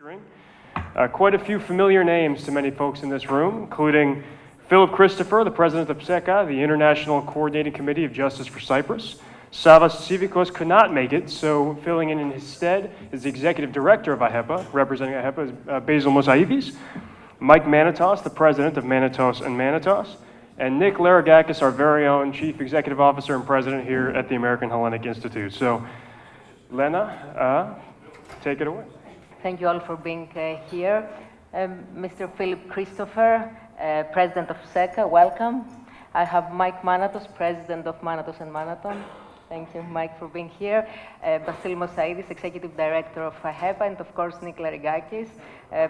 featuring quite a few familiar names to many folks in this room, including Philip Christopher, the president of PSEKA, the International Coordinating Committee of Justice for Cyprus. Savas Tsivicos could not make it, so filling in his stead is the executive director of AHEPA, representing AHEPA is Basil Mossaides, Mike Manatos, the president of Manatos Manatos, and Nick Larigakis, our very own chief executive officer and president here at the American Hellenic Institute. So, Lena, take it away. Thank you all for being here. Mr. Philip Christopher, President of PSEKA, welcome. I have Mike Manatos, President of Manatos Manatos. Thank you, Mike, for being here. Basil Mossaides, Executive Director of AHEPA, and of course, Nick Larigakis,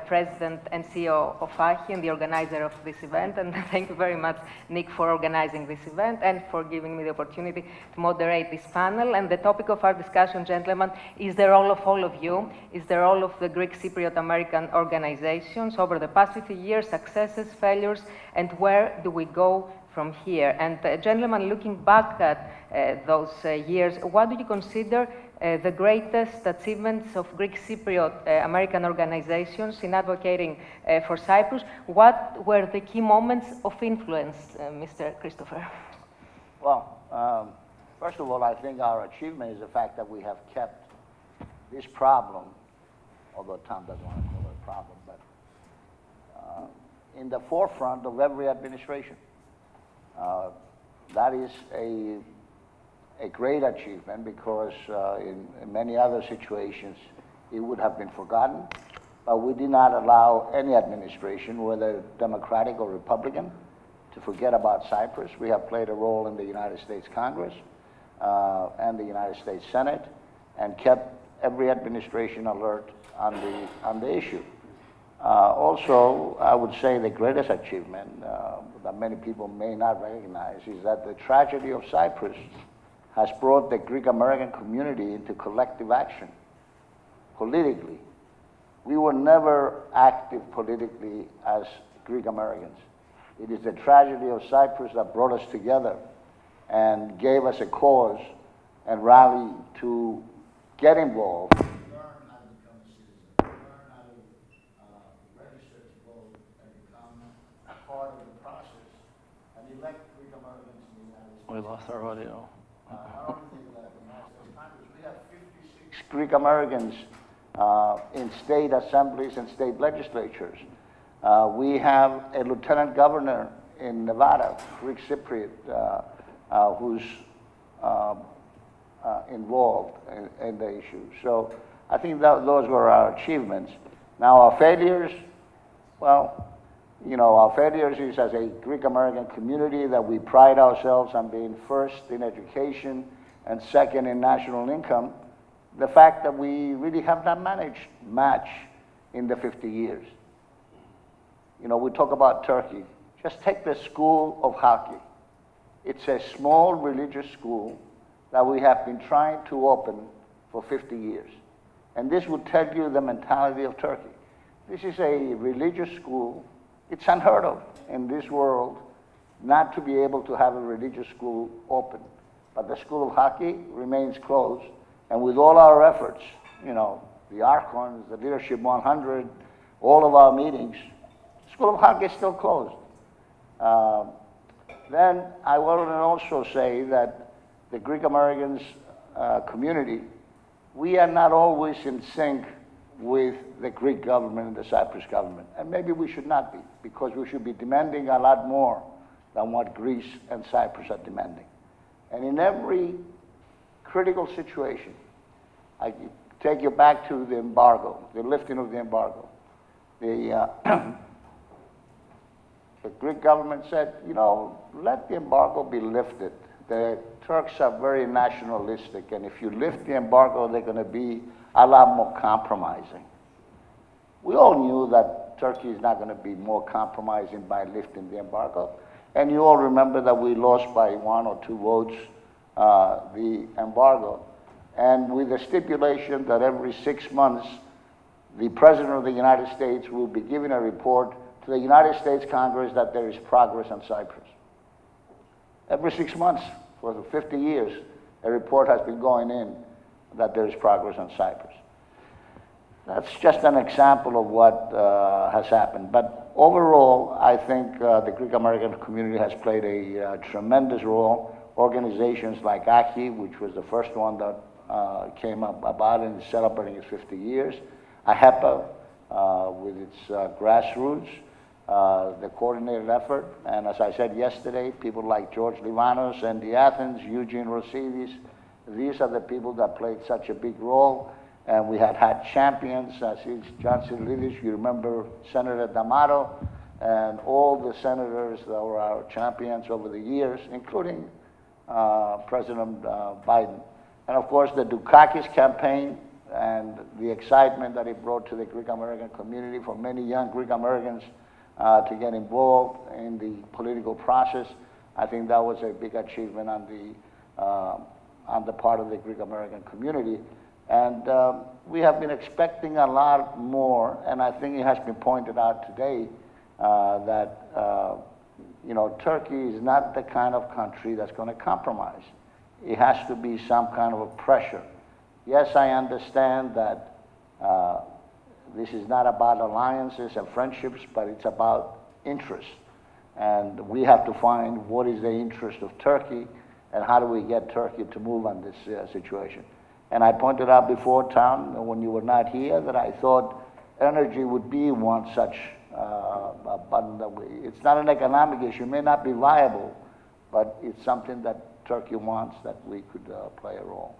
President and CEO of AHI and the organizer of this event. And thank you very much, Nick, for organizing this event and for giving me the opportunity to moderate this panel. And the topic of our discussion, gentlemen, is the role of all of you, is the role of the Greek Cypriot American organizations over the past 50 years, successes, failures, and where do we go from here. And gentlemen, looking back at those years, what do you consider the greatest achievements of Greek Cypriot American organizations in advocating for Cyprus? What were the key moments of influence, Mr. Christopher? Well, first of all, I think our achievement is the fact that we have kept this problem, although Tom doesn't want to call it a problem, but in the forefront of every administration. That is a great achievement because in many other situations it would have been forgotten, but we did not allow any administration, whether Democratic or Republican, to forget about Cyprus. We have played a role in the United States Congress and the United States Senate and kept every administration alert on the issue. Also, I would say the greatest achievement that many people may not recognize is that the tragedy of Cyprus has brought the Greek American community into collective action politically. We were never active politically as Greek Americans. It is the tragedy of Cyprus that brought us together and gave us a cause and rally to get involved. We lost our audio. I don't think that in the United States Congress, we have 56 Greek Americans in state assemblies and state legislatures. We have a lieutenant governor in Nevada, Greek Cypriot, who's involved in the issue. So I think that those were our achievements. Now our failures, well, you know, our failures is as a Greek American community that we pride ourselves on being first in education and second in national income. The fact that we really have not managed much in the 50 years. You know, we talk about Turkey. Just take the school of hockey. It's a small religious school that we have been trying to open for 50 years. And this will tell you the mentality of Turkey. This is a religious school. It's unheard of in this world not to be able to have a religious school open. But the school of hockey remains closed. And with all our efforts, you know, the Archons, the Leadership 100, all of our meetings, the school of hockey is still closed. Then I want to also say that the Greek Americans community, we are not always in sync with the Greek government and the Cyprus government. And maybe we should not be, because we should be demanding a lot more than what Greece and Cyprus are demanding. And in every critical situation, I take you back to the embargo, the lifting of the embargo. The Greek government said, you know, let the embargo be lifted. The Turks are very nationalistic, and if you lift the embargo, they're going to be a lot more compromising. We all knew that Turkey is not going to be more compromising by lifting the embargo. And you all remember that we lost by 1 or 2 votes the embargo. And with the stipulation that every 6 months, the President of the United States will be giving a report to the United States Congress that there is progress on Cyprus. Every 6 months for 50 years, a report has been going in that there is progress on Cyprus. That's just an example of what has happened. But overall, I think the Greek American community has played a tremendous role. Organizations like AHI, which was the first one that came up about and is celebrating its 50 years. AHEPA, with its grassroots, the coordinated effort. And as I said yesterday, people like George Livanos and the Athens, Eugene Rosidis, these are the people that played such a big role. And we had champions, John Silidis, you remember Senator D'Amato, and all the senators that were our champions over the years, including President Biden. And of course, the Dukakis campaign and the excitement that it brought to the Greek American community for many young Greek Americans to get involved in the political process. I think that was a big achievement on the part of the Greek American community. And we have been expecting a lot more, and I think it has been pointed out today that you know, Turkey is not the kind of country that's going to compromise. It has to be some kind of a pressure. Yes, I understand that this is not about alliances and friendships, but it's about interest. And we have to find what is the interest of Turkey and how do we get Turkey to move on this situation. And I pointed out before, Tom, when you were not here, that I thought energy would be one such button that it's not an economic issue, it may not be viable, but it's something that Turkey wants that we could play a role.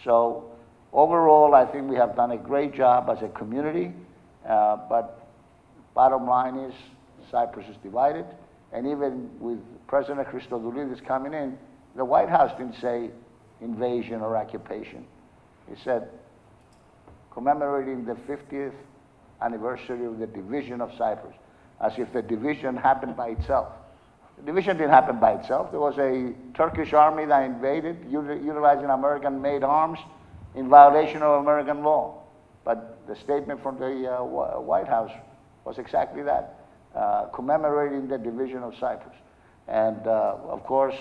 So overall, I think we have done a great job as a community, but bottom line is Cyprus is divided, and even with President Christodoulidis coming in, the White House didn't say invasion or occupation. He said commemorating the 50th anniversary of the division of Cyprus, as if the division happened by itself. The division didn't happen by itself. There was a Turkish army that invaded, utilizing American-made arms in violation of American law. But the statement from the White House was exactly that, commemorating the division of Cyprus. And of course,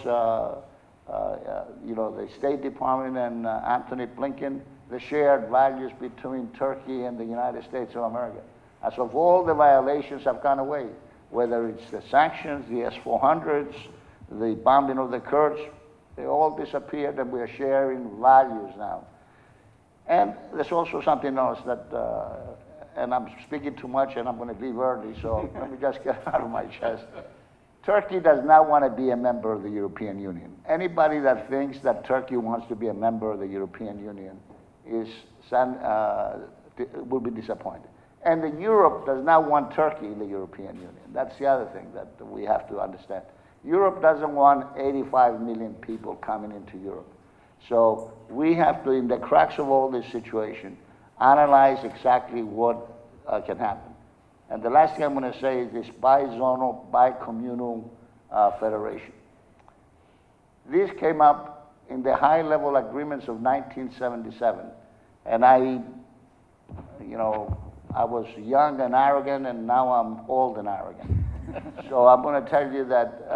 you know, the State Department and Anthony Blinken, the shared values between Turkey and the United States of America. As of all the violations have gone away, whether it's the sanctions, the S-400s, the bombing of the Kurds, they all disappeared and we are sharing values now. And there's also something else that, and I'm speaking too much and I'm going to leave early, so let me just get out of my chest. Turkey does not want to be a member of the European Union. Anybody that thinks that Turkey wants to be a member of the European Union will be disappointed. And Europe does not want Turkey in the European Union. That's the other thing that we have to understand. Europe doesn't want 85 million people coming into Europe. So we have to, in the cracks of all this situation, analyze exactly what can happen. And the last thing I'm going to say is this bi-zonal, bi-communal federation. This came up in the high-level agreements of 1977. And I was young and arrogant, and now I'm old and arrogant. So I'm going to tell you that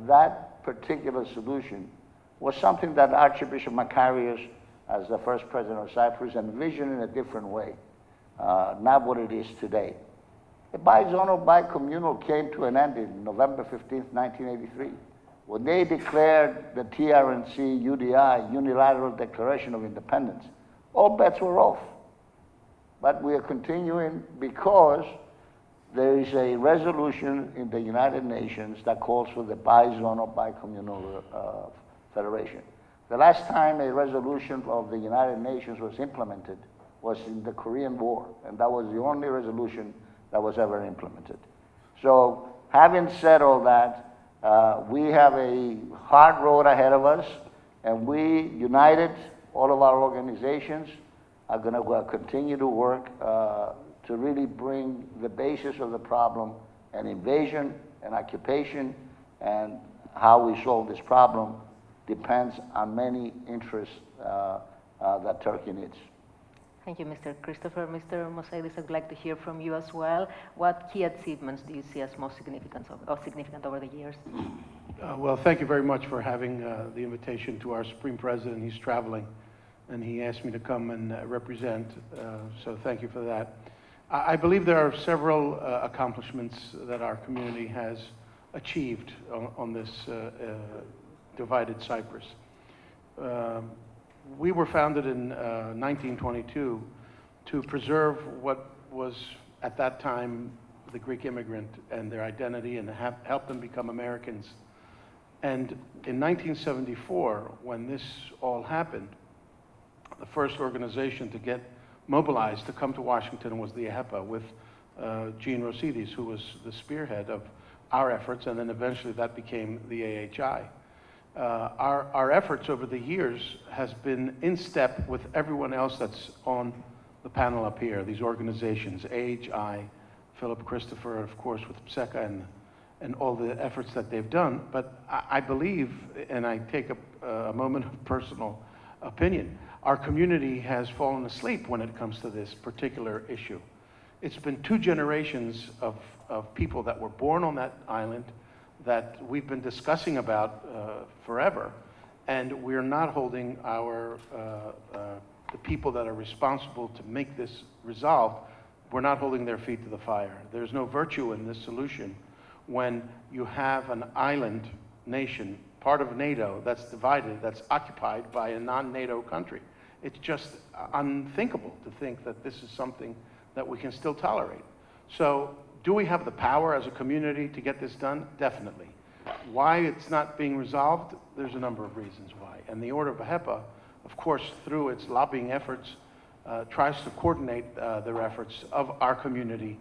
that particular solution was something that Archbishop Makarios, as the first president of Cyprus, envisioned in a different way, not what it is today. The bi-zonal, bi-communal came to an end in November 15th, 1983, when they declared the TRNC UDI, Unilateral Declaration of Independence. All bets were off. But we are continuing because there is a resolution in the United Nations that calls for the bi-zonal, bi-communal federation. The last time a resolution of the United Nations was implemented was in the Korean War, and that was the only resolution that was ever implemented. So having said all that, we have a hard road ahead of us, and we, united, all of our organizations, are going to continue to work to really bring the basis of the problem, an invasion, an occupation, and how we solve this problem depends on many interests that Turkey needs. Thank you, Mr. Christopher. Mr. Mossaides, I'd like to hear from you as well. What key achievements do you see as most significant over the years? Well, thank you very much for having the invitation to our Supreme President. He's traveling and he asked me to come and represent, so thank you for that. I believe there are several accomplishments that our community has achieved on this divided Cyprus. We were founded in 1922 to preserve what was at that time the Greek immigrant and their identity, and help them become Americans. And in 1974, when this all happened, the first organization to get mobilized to come to Washington was the AHEPA, with Gene Mossaides, who was the spearhead of our efforts, and then eventually that became the AHI. Our efforts over the years has been in step with everyone else that's on the panel up here, these organizations, AHI, Philip Christopher, of course, with PSEKA and all the efforts that they've done. But I believe, and I take a moment of personal opinion, our community has fallen asleep when it comes to this particular issue. It's been 2 generations of people that were born on that island that we've been discussing about forever, and we're not holding our the people that are responsible to make this resolved, we're not holding their feet to the fire. There's no virtue in this solution when you have an island nation, part of NATO, that's divided, that's occupied by a non-NATO country. It's just unthinkable to think that this is something that we can still tolerate. So, do we have the power as a community to get this done? Definitely. Why it's not being resolved? There's a number of reasons why. And the Order of AHEPA, of course, through its lobbying efforts, tries to coordinate their efforts of our community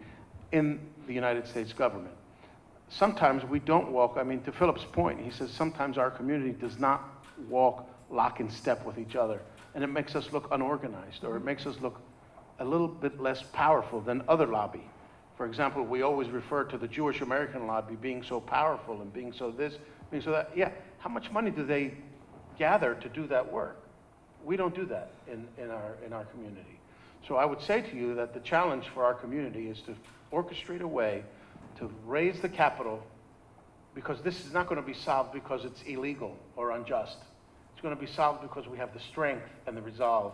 in the United States government. Sometimes we don't walk, I mean, to Philip's point, he says sometimes our community does not walk lock in step with each other, and it makes us look unorganized, or it makes us look a little bit less powerful than other lobby. For example, we always refer to the Jewish American lobby being so powerful and being so this, being so that. Yeah, how much money do they gather to do that work? We don't do that in our community. So I would say to you that the challenge for our community is to orchestrate a way to raise the capital, because this is not going to be solved because it's illegal or unjust. It's going to be solved because we have the strength and the resolve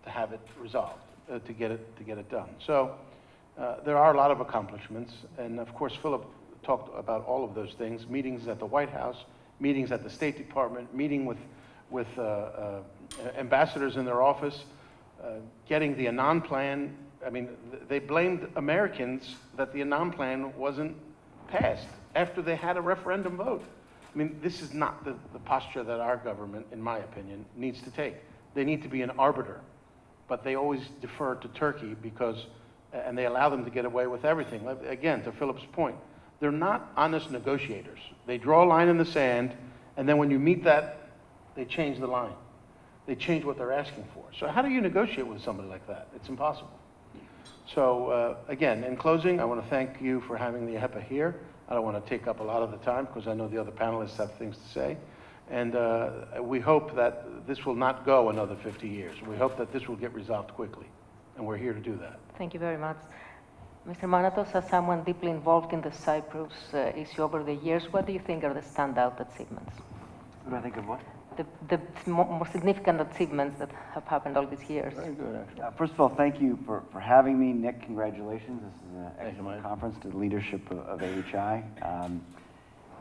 to have it resolved, to get it done. So there are a lot of accomplishments, and of course Philip talked about all of those things, meetings at the White House, meetings at the State Department, meeting with ambassadors in their office, getting the Annan plan. I mean, they blamed Americans that the Annan plan wasn't passed after they had a referendum vote. I mean, this is not the posture that our government, in my opinion, needs to take. They need to be an arbiter, but they always defer to Turkey because, and they allow them to get away with everything. Again, to Philip's point, they're not honest negotiators. They draw a line in the sand, and then when you meet that, they change the line. They change what they're asking for. So how do you negotiate with somebody like that? It's impossible. So again, in closing, I want to thank you for having the AHEPA here. I don't want to take up a lot of the time because I know the other panelists have things to say. And we hope that this will not go another 50 years. We hope that this will get resolved quickly. And we're here to do that. Thank you very much. Mr. Manatos, as someone deeply involved in the Cyprus issue over the years, what do you think are the standout achievements? What do I think of what? The more significant achievements that have happened all these years. Very good, actually. First of all, thank you for having me. Nick, congratulations. This is an excellent conference to the leadership of AHI.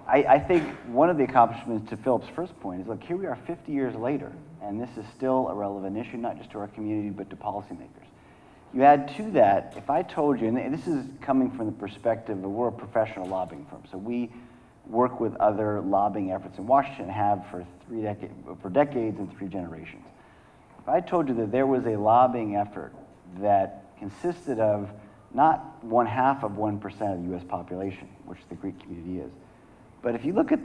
I think one of the accomplishments to Philip's first point is, look, here we are 50 years later, and this is still a relevant issue, not just to our community, but to policymakers. You add to that, if I told you, and this is coming from the perspective of we're a professional lobbying firm, so we work with other lobbying efforts in Washington, have for decades and 3 generations. If I told you that there was a lobbying effort that consisted of not 1/2% of the U.S. population, which the Greek community is, but if you look at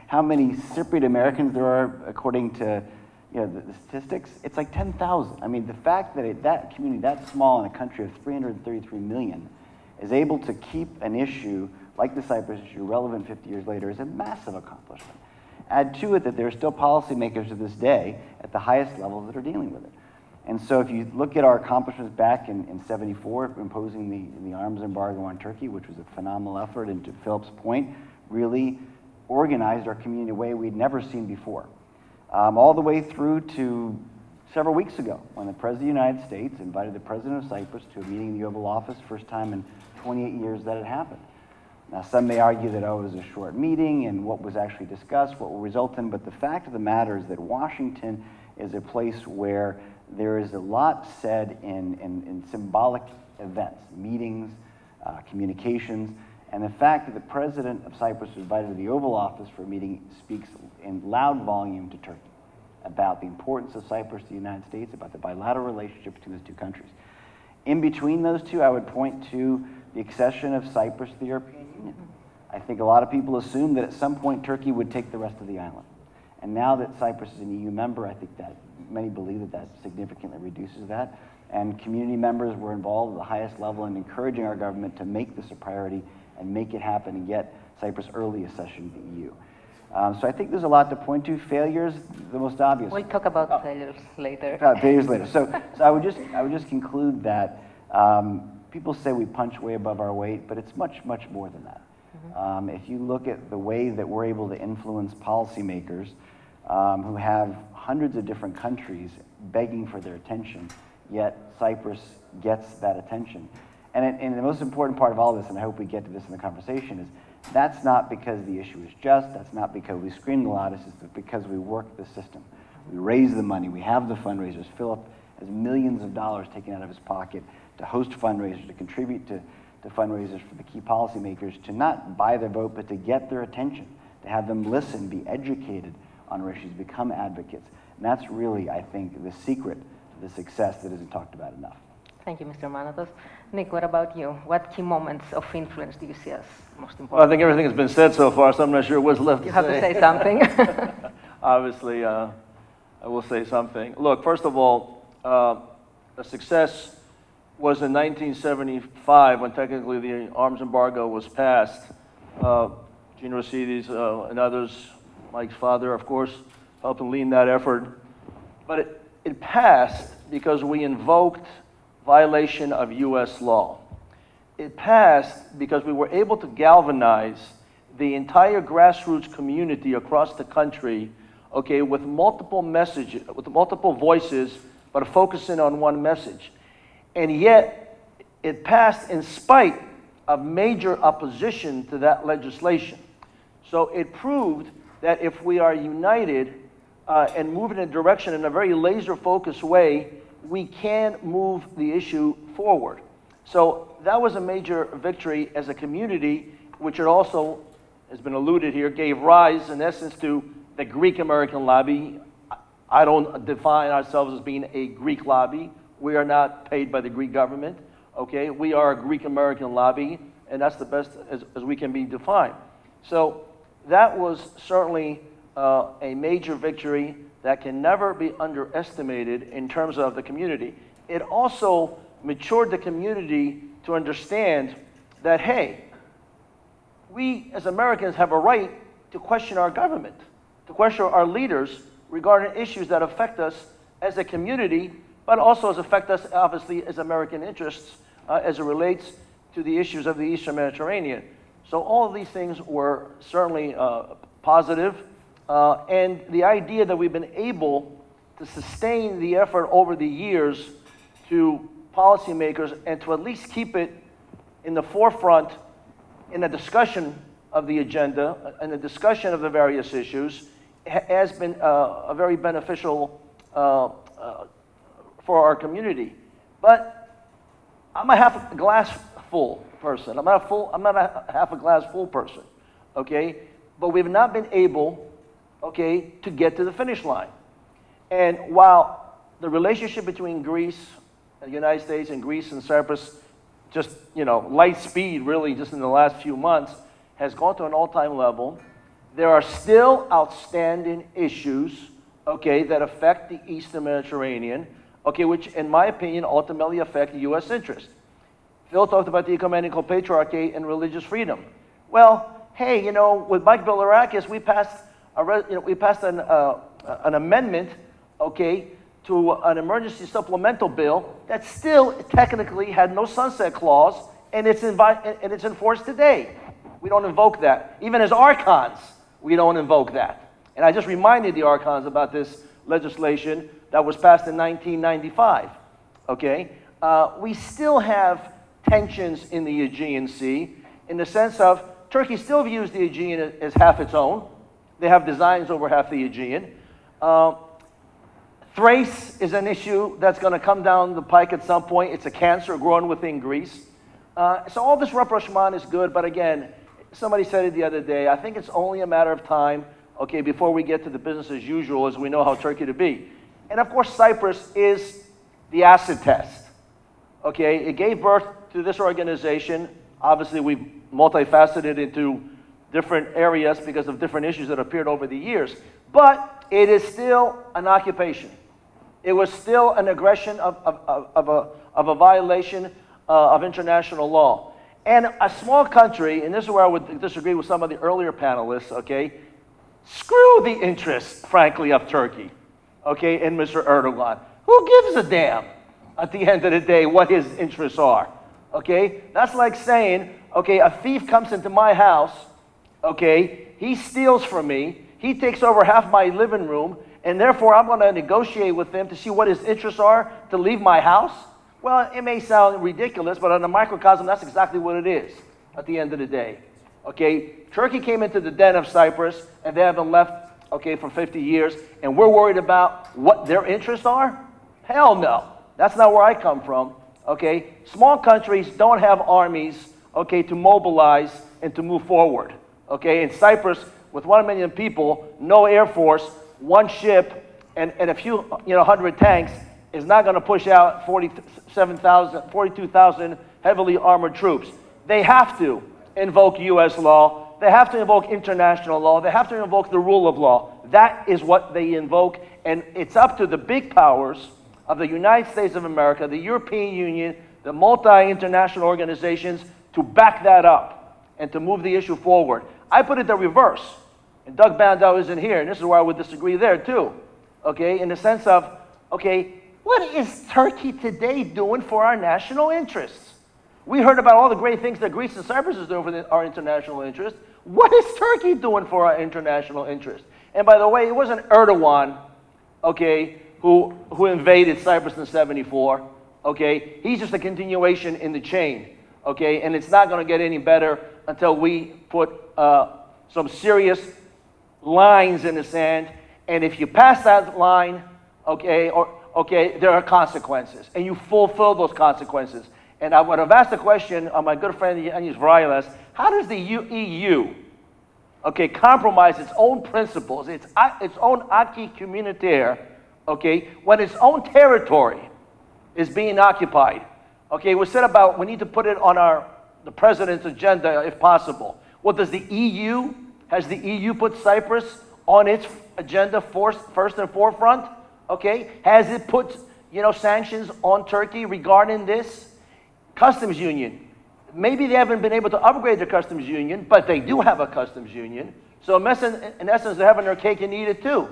how many Cypriot Americans there are according to the statistics, it's like 10,000. I mean, the fact that that community that small in a country of 333 million is able to keep an issue like the Cyprus issue relevant 50 years later is a massive accomplishment. Add to it that there are still policymakers to this day at the highest levels that are dealing with it. And so if you look at our accomplishments back in 74, imposing the arms embargo on Turkey, which was a phenomenal effort, and to Philip's point, really organized our community in a way we'd never seen before. All the way through to several weeks ago when the President of the United States invited the President of Cyprus to a meeting in the Oval Office, first time in 28 years that it happened. Now, some may argue that, oh, it was a short meeting and what was actually discussed, what will result in, but the fact of the matter is that Washington is a place where there is a lot said in symbolic events, meetings, communications, and the fact that the President of Cyprus was invited to the Oval Office for a meeting speaks in loud volume to Turkey about the importance of Cyprus to the United States, about the bilateral relationship between those two countries. In between those two, I would point to the accession of Cyprus to the European Union. I think a lot of people assumed that at some point Turkey would take the rest of the island. And now that Cyprus is an EU member, I think that many believe that that significantly reduces that. And community members were involved at the highest level in encouraging our government to make this a priority and make it happen and get Cyprus early accession to the EU. So I think there's a lot to point to. Failures, the most obvious. We'll talk about failures later. Failures later. So I would just conclude that people say we punch way above our weight, but it's much, much more than that. If you look at the way that we're able to influence policymakers who have hundreds of different countries begging for their attention, yet Cyprus gets that attention. And the most important part of all this, and I hope we get to this in the conversation, is that's not because the issue is just, that's not because we screamed the loudest, it's because we work the system. We raise the money, we have the fundraisers. Philip has millions of dollars taken out of his pocket to host fundraisers, to contribute to fundraisers for the key policymakers, to not buy their vote, but to get their attention, to have them listen, be educated on our issues, become advocates. And that's really, I think, the secret to the success that isn't talked about enough. Thank you, Mr. Manatos. Nick, what about you? What key moments of influence do you see as most important? Well, I think everything has been said so far, so I'm not sure what's left to say. You have to say something. Obviously, I will say something. Look, first of all, a success was in 1975 when technically the arms embargo was passed. Gene Rossides and others, Mike's father, of course, helped lead that effort. But it passed because we invoked violation of U.S. law. It passed because we were able to galvanize the entire grassroots community across the country, okay, with multiple messages, with multiple voices, but focusing on one message. And yet, it passed in spite of major opposition to that legislation. So it proved that if we are united and move in a direction in a very laser-focused way, we can move the issue forward. So that was a major victory as a community, which it also, has been alluded here, gave rise, in essence, to the Greek-American lobby. I don't define ourselves as being a Greek lobby. We are not paid by the Greek government, okay? We are a Greek-American lobby, and that's the best as we can be defined. So that was certainly a major victory that can never be underestimated in terms of the community. It also matured the community to understand that, hey, we as Americans have a right to question our government, to question our leaders regarding issues that affect us as a community, but also affect us, obviously, as American interests as it relates to the issues of the Eastern Mediterranean. So all of these things were certainly positive. And the idea that we've been able to sustain the effort over the years to policymakers and to at least keep it in the forefront in a discussion of the agenda and the discussion of the various issues has been a very beneficial for our community. But I'm a half glass full person. I'm not a half a glass full person, okay? But we've not been able, okay, to get to the finish line. And while the relationship between Greece, the United States, and Greece and Cyprus, just, you know, light speed really just in the last few months, has gone to an all-time level, there are still outstanding issues, okay, that affect the Eastern Mediterranean, okay, which in my opinion ultimately affect the U.S. interest. Phil talked about the ecumenical patriarchy and religious freedom. Well, hey, you know, with Mike Larigakis, we passed an amendment, okay, to an emergency supplemental bill that still technically had no sunset clause, and it's enforced today. We don't invoke that. Even as archons, we don't invoke that. And I just reminded the archons about this legislation that was passed in 1995, okay? We still have tensions in the Aegean Sea in the sense of Turkey still views the Aegean as half its own. They have designs over half the Aegean. Thrace is an issue that's going to come down the pike at some point. It's a cancer growing within Greece. So all this rapprochement is good, but again, somebody said it the other day, I think it's only a matter of time, okay, before we get to the business as usual as we know how Turkey to be. And of course, Cyprus is the acid test, okay? It gave birth to this organization. Obviously, we've multifaceted into different areas because of different issues that appeared over the years, but it is still an occupation. It was still an aggression of a violation of international law. And a small country, and this is where I would disagree with some of the earlier panelists, okay? Screw the interests, frankly, of Turkey, okay, and Mr. Erdogan. Who gives a damn at the end of the day what his interests are, okay? That's like saying, okay, a thief comes into my house, okay, he steals from me, he takes over half my living room, and therefore I'm going to negotiate with him to see what his interests are to leave my house? Well, it may sound ridiculous, but on a microcosm, that's exactly what it is at the end of the day. Okay, Turkey came into the den of Cyprus, and they haven't left, okay, for 50 years, and we're worried about what their interests are? Hell no. That's not where I come from, okay? Small countries don't have armies, okay, to mobilize and to move forward, okay? In Cyprus, with 1 million people, no air force, one ship, and a few, 100 tanks is not going to push out 42,000 heavily armored troops. They have to invoke U.S. law. They have to invoke international law. They have to invoke the rule of law. That is what they invoke, and it's up to the big powers of the United States of America, the European Union, the multi-international organizations to back that up and to move the issue forward. I put it the reverse, and Doug Bandow isn't here, and this is where I would disagree there too, okay, in the sense of, okay, what is Turkey today doing for our national interests? We heard about all the great things that Greece and Cyprus is doing for our international interests. What is Turkey doing for our international interests? And by the way, it wasn't Erdogan, okay, who invaded Cyprus in '74, okay? He's just a continuation in the chain, okay? And it's not going to get any better until we put some serious lines in the sand. And if you pass that line, okay, there are consequences, and you fulfill those consequences. And I would have asked the question of my good friend Yanis Varailas, how does the EU, okay, compromise its own principles, its own acquis communautaire, okay, when its own territory is being occupied? Okay, we said about we need to put it on the president's agenda if possible. What does the EU, has the EU put Cyprus on its agenda first and forefront? Okay, has it put, sanctions on Turkey regarding this? Customs union. Maybe they haven't been able to upgrade their customs union, but they do have a customs union. So in essence, they're having their cake and eat it too.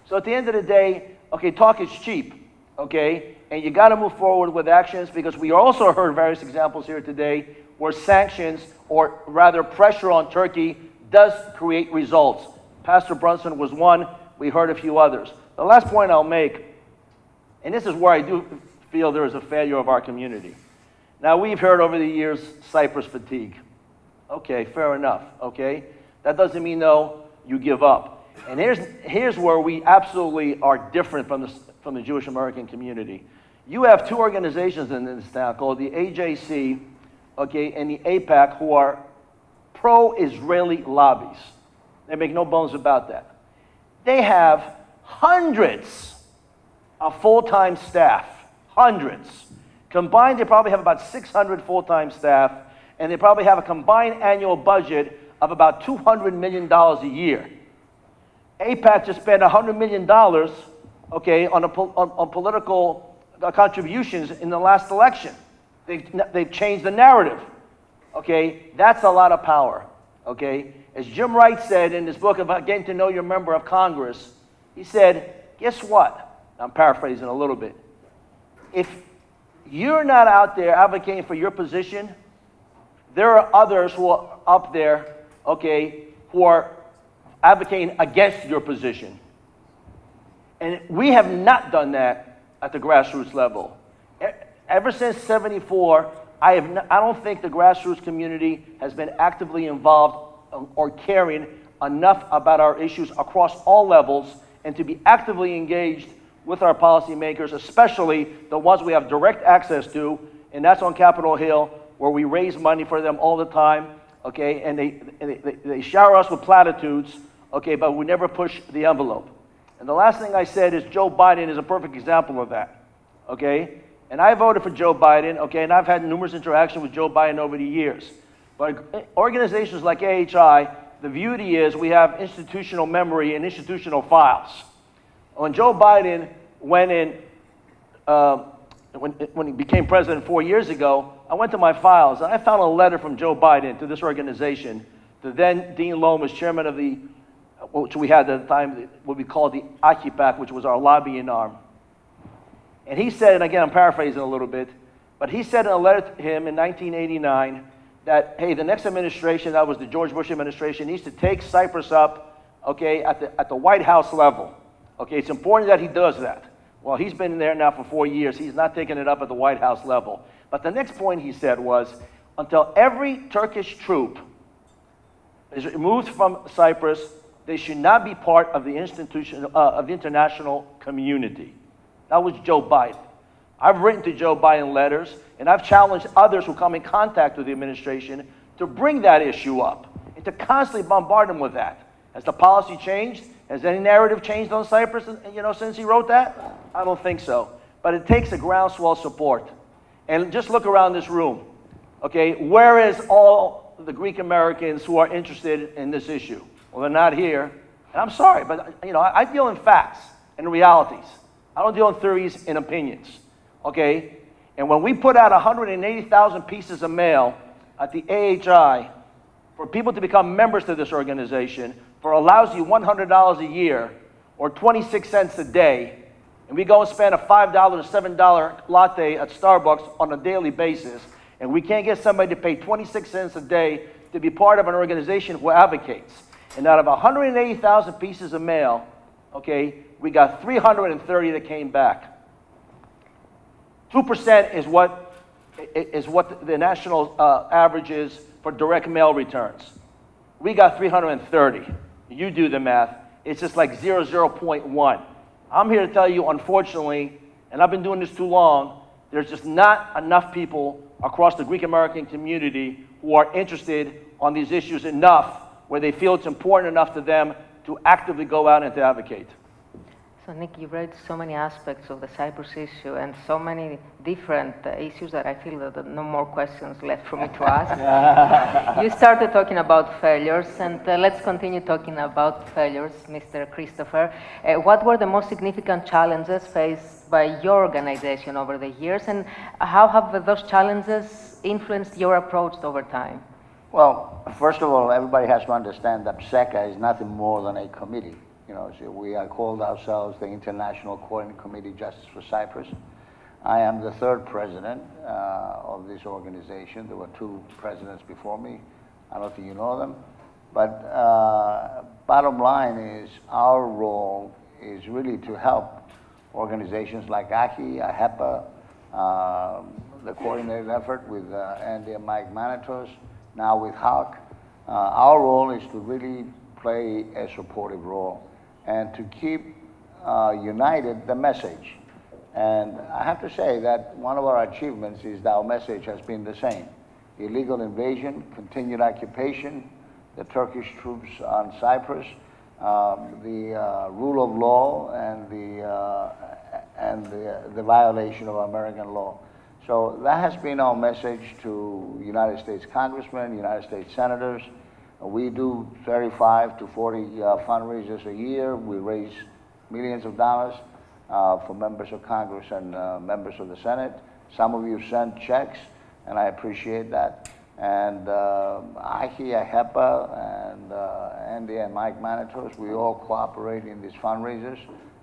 So at the end of the day, okay, talk is cheap, okay? And you got to move forward with actions, because we also heard various examples here today where sanctions, or rather pressure on Turkey, does create results. Pastor Brunson was one. We heard a few others. The last point I'll make, and this is where I do feel there is a failure of our community. Now, we've heard over the years Cyprus fatigue. Okay, fair enough, okay? That doesn't mean, though, you give up. And here's where we absolutely are different from the Jewish American community. You have two organizations in this town called the AJC, okay, and the AIPAC, who are pro-Israeli lobbies. They make no bones about that. They have hundreds of full-time staff, hundreds. Combined, they probably have about 600 full-time staff, and they probably have a combined annual budget of about $200 million a year. AIPAC just spent $100 million, okay, on political contributions in the last election. They've changed the narrative, okay? That's a lot of power, okay? As Jim Wright said in his book about getting to know your member of Congress, he said, guess what? I'm paraphrasing a little bit. If you're not out there advocating for your position, there are others who are up there, okay, who are advocating against your position. And we have not done that at the grassroots level. Ever since '74, I don't think the grassroots community has been actively involved or caring enough about our issues across all levels and to be actively engaged with our policymakers, especially the ones we have direct access to, and that's on Capitol Hill, where we raise money for them all the time, okay? And they shower us with platitudes, okay, but we never push the envelope. And the last thing I said is Joe Biden is a perfect example of that, okay? And I voted for Joe Biden, okay, and I've had numerous interactions with Joe Biden over the years. But organizations like AHI, the beauty is we have institutional memory and institutional files. When Joe Biden went in, when he became president 4 years ago, I went to my files and I found a letter from Joe Biden to this organization, to then Dean Lomas, chairman of the, which we had at the time, what we called the AHEPA, which was our lobbying arm. And he said, and again I'm paraphrasing a little bit, but he said in a letter to him in 1989 that, hey, the next administration, that was the George Bush administration, needs to take Cyprus up, okay, at the White House level. Okay, it's important that he does that. Well, he's been there now for 4 years. He's not taking it up at the White House level. But the next point he said was, until every Turkish troop is removed from Cyprus, they should not be part of the institution of the international community. That was Joe Biden. I've written to Joe Biden letters, and I've challenged others who come in contact with the administration to bring that issue up and to constantly bombard them with that. Has the policy changed? Has any narrative changed on Cyprus, since he wrote that? I don't think so. But it takes a groundswell support. And just look around this room. Okay, where is all the Greek Americans who are interested in this issue? Well, they're not here. And I'm sorry, but I deal in facts and realities. I don't deal in theories and opinions. Okay? And when we put out 180,000 pieces of mail at the AHI for people to become members to this organization for a lousy $100 a year or 26 cents a day, and we go and spend a $5 to $7 latte at Starbucks on a daily basis, and we can't get somebody to pay 26 cents a day to be part of an organization who advocates. And out of 180,000 pieces of mail, okay, we got 330 that came back. 2% is what the national average is for direct mail returns. We got 330. You do the math. It's just like 0.1. I'm here to tell you, unfortunately, and I've been doing this too long, there's just not enough people across the Greek American community who are interested on these issues enough where they feel it's important enough to them to actively go out and to advocate. So, Nick, you raised so many aspects of the Cyprus issue and so many different issues that I feel that there are no more questions left for me to ask. You started talking about failures, and let's continue talking about failures, Mr. Christopher. What were the most significant challenges faced by your organization over the years, and how have those challenges influenced your approach over time? Well, first of all, everybody has to understand that PSEKA is nothing more than a committee. So we are called ourselves the International Coordinating Committee Justice for Cyprus. I am the third president of this organization. There were two presidents before me. I don't think you know them. But bottom line is our role is really to help organizations like AHI, AHEPA, the coordinated effort with Andy and Mike Manatos, now with HALC. Our role is to really play a supportive role and to keep united the message. And I have to say that one of our achievements is that our message has been the same. Illegal invasion, continued occupation, the Turkish troops on Cyprus, the rule of law, and the violation of American law. So that has been our message to United States congressmen, United States senators. We do 35 to 40 fundraisers a year. We raise millions of dollars for members of Congress and members of the Senate. Some of you sent checks, and I appreciate that. And AHI, AHEPA, and Andy and Mike Manatos, we all cooperate in these fundraisers,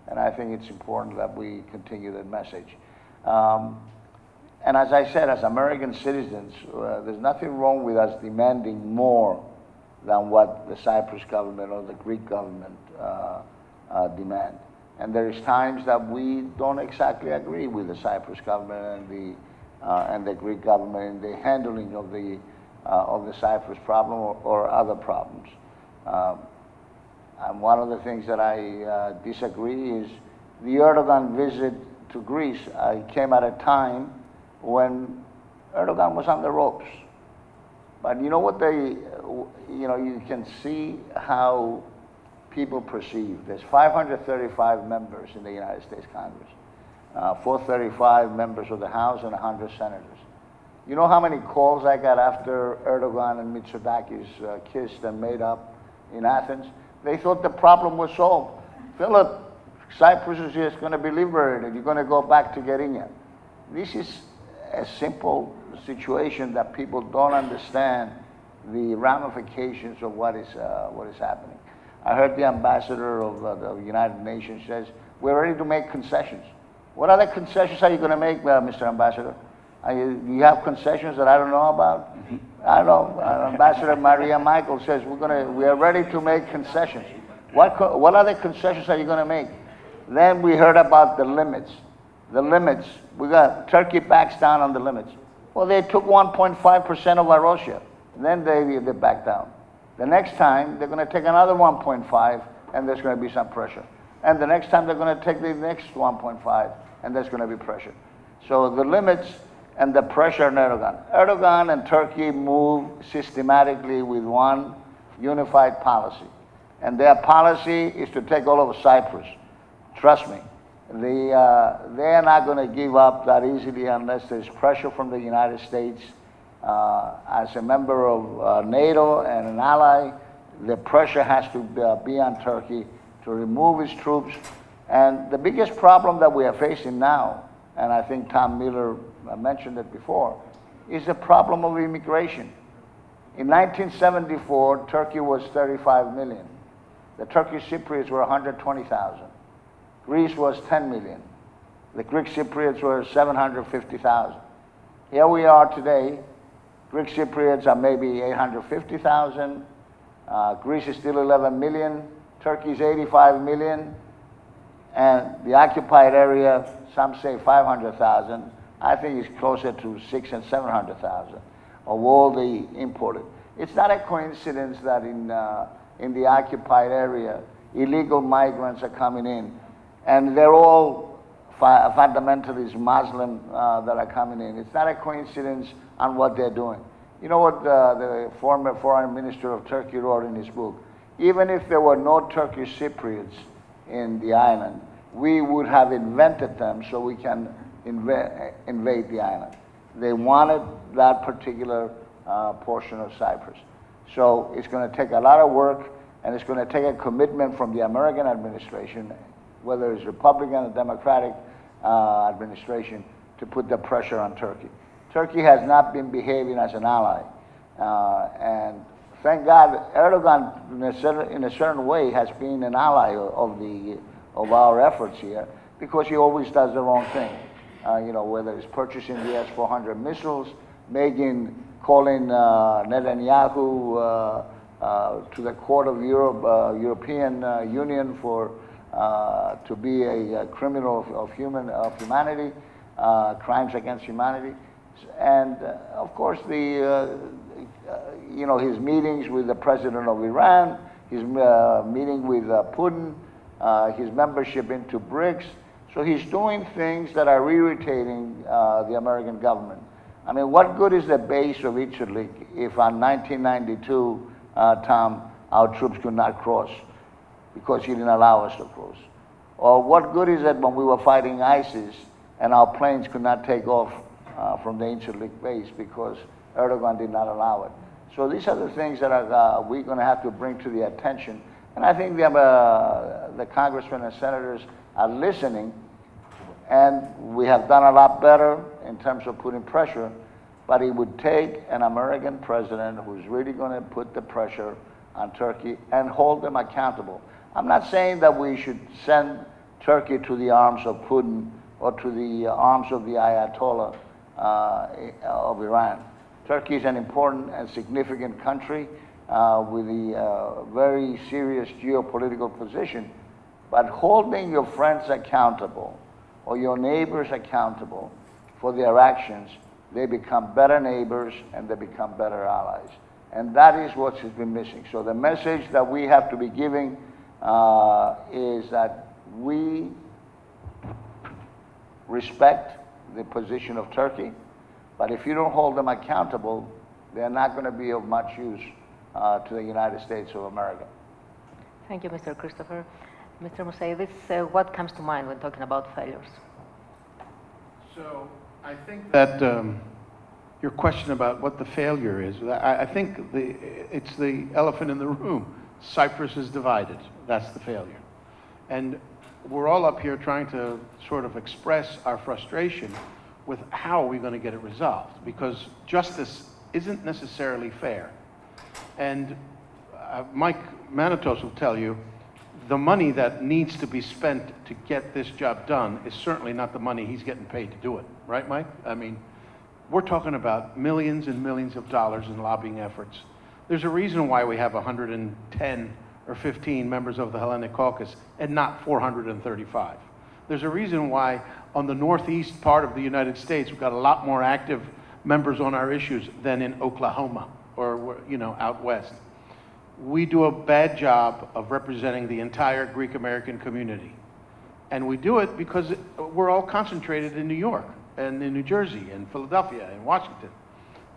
and I think it's important that we continue that message. And as I said, as American citizens, there's nothing wrong with us demanding more than what the Cyprus government or the Greek government demand. And there is times that we don't exactly agree with the Cyprus government and the Greek government in the handling of the Cyprus problem or other problems. And one of the things that I disagree is the Erdogan visit to Greece came at a time when Erdogan was on the ropes. But you know what you can see how people perceive. There's 535 members in the United States Congress, 435 members of the House, and 100 senators. You know how many calls I got after Erdogan and Mitsotakis kissed and made up in Athens? They thought the problem was solved. Philip, Cyprus is just going to be liberated. You're going to go back to Gerinia. This is a simple situation that people don't understand the ramifications of what is happening. I heard the ambassador of the United Nations says, we're ready to make concessions. What other concessions are you going to make, Mr. Ambassador? Do you have concessions that I don't know about? I don't know. Ambassador Maria Michael says, we are ready to make concessions. What other concessions are you going to make? Then we heard about the limits. The limits, Turkey backs down on the limits. Well, they took 1.5% of our Russia. Then they backed down. The next time, they're going to take another 1.5, and there's going to be some pressure. And the next time, they're going to take the next 1.5, and there's going to be pressure. So the limits and the pressure on Erdogan. Erdogan and Turkey move systematically with one unified policy. And their policy is to take all of Cyprus. Trust me. They are not going to give up that easily unless there's pressure from the United States. As a member of NATO and an ally, the pressure has to be on Turkey to remove its troops. And the biggest problem that we are facing now, and I think Tom Miller mentioned it before, is the problem of immigration. In 1974, Turkey was 35 million. The Turkish Cypriots were 120,000. Greece was 10 million. The Greek Cypriots were 750,000. Here we are today. Greek Cypriots are maybe 850,000. Greece is still 11 million. Turkey is 85 million. And the occupied area, some say 500,000. I think it's closer to 600,000 and 700,000 of all the imported. It's not a coincidence that in the occupied area, illegal migrants are coming in. And they're all fundamentalist Muslim that are coming in. It's not a coincidence on what they're doing. You know what the former foreign minister of Turkey wrote in his book? Even if there were no Turkish Cypriots in the island, we would have invented them so we can invade the island. They wanted that particular portion of Cyprus. So it's going to take a lot of work, and it's going to take a commitment from the American administration, whether it's Republican or Democratic administration, to put the pressure on Turkey. Turkey has not been behaving as an ally. And thank God Erdogan, in a certain way, has been an ally of our efforts here, because he always does the wrong thing. Whether it's purchasing the S-400 missiles, calling Netanyahu to the Court of European Union to be a criminal of humanity, crimes against humanity, and of course his meetings with the president of Iran, his meeting with Putin, his membership into BRICS. So he's doing things that are irritating the American government. I mean, what good is the base of Incirlik if on 1992, Tom, our troops could not cross because he didn't allow us to cross? Or what good is it when we were fighting ISIS and our planes could not take off from the Incirlik base because Erdogan did not allow it? So these are the things that we're going to have to bring to the attention. And I think the congressmen and senators are listening, and we have done a lot better in terms of putting pressure, but it would take an American president who's really going to put the pressure on Turkey and hold them accountable. I'm not saying that we should send Turkey to the arms of Putin or to the arms of the Ayatollah of Iran. Turkey is an important and significant country with a very serious geopolitical position, But holding your friends accountable or your neighbors accountable for their actions, they become better neighbors and they become better allies. And that is what has been missing. So the message that we have to be giving is that we respect the position of Turkey, but if you don't hold them accountable, they're not going to be of much use to the United States of America. Thank you, Mr. Christopher. Mr. Mossaides, what comes to mind when talking about failures? So I think that your question about what the failure is, I think it's the elephant in the room. Cyprus is divided. That's the failure. And we're all up here trying to sort of express our frustration with how are we going to get it resolved, because justice isn't necessarily fair. And Mike Manatos will tell you, the money that needs to be spent to get this job done is certainly not the money he's getting paid to do it. Right, Mike? I mean, we're talking about millions and millions of dollars in lobbying efforts. There's a reason why we have 110 or 15 members of the Hellenic Caucus and not 435. There's a reason why on the northeast part of the United States, we've got a lot more active members on our issues than in Oklahoma or, you know, out west. We do a bad job of representing the entire Greek American community. And we do it because we're all concentrated in New York and in New Jersey and Philadelphia and Washington.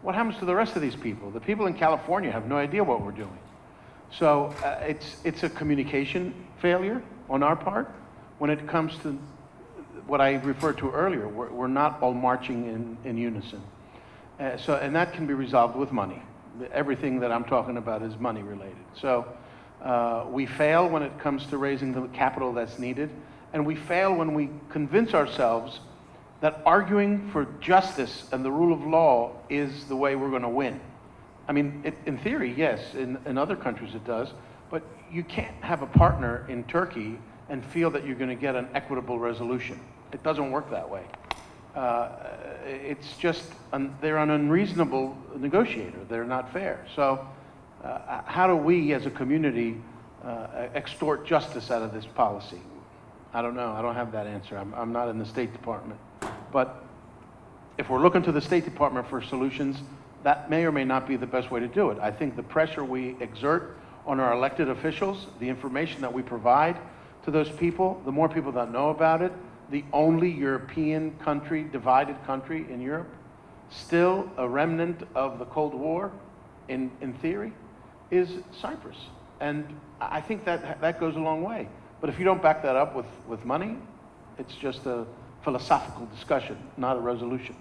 What happens to the rest of these people? The people in California have no idea what we're doing. So it's a communication failure on our part when it comes to what I referred to earlier. We're not all marching in unison. And that can be resolved with money. Everything that I'm talking about is money related. So we fail when it comes to raising the capital that's needed, and we fail when we convince ourselves that arguing for justice and the rule of law is the way we're going to win. I mean, in theory, yes, in other countries it does, but you can't have a partner in Turkey and feel that you're going to get an equitable resolution. It doesn't work that way. It's just, they're an unreasonable negotiator. They're not fair. So how do we as a community extort justice out of this policy? I don't know. I don't have that answer. I'm not in the State Department. But if we're looking to the State Department for solutions, that may or may not be the best way to do it. I think the pressure we exert on our elected officials, the information that we provide to those people, the more people that know about it, the only European country, divided country in Europe, still a remnant of the Cold War, in theory, is Cyprus. And I think that goes a long way. But if you don't back that up with money, it's just a philosophical discussion, not a resolution.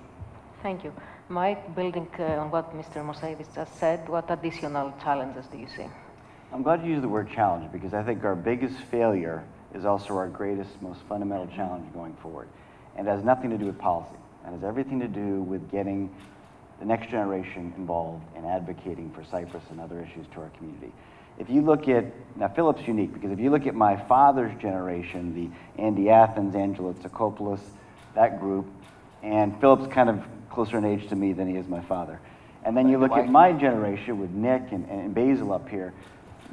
Thank you. Mike, building on what Mr. Mossaides just said, what additional challenges do you see? I'm glad you used the word challenge, because I think our biggest failure is also our greatest, most fundamental challenge going forward. And it has nothing to do with policy. It has everything to do with getting the next generation involved in advocating for Cyprus and other issues to our community. If you look at, now Philip's unique, because if you look at my father's generation, the Andy Athens, Angelo Tsakopoulos, that group, and Philip's kind of closer in age to me than he is my father. And then you look at my generation with Nick and Basil up here,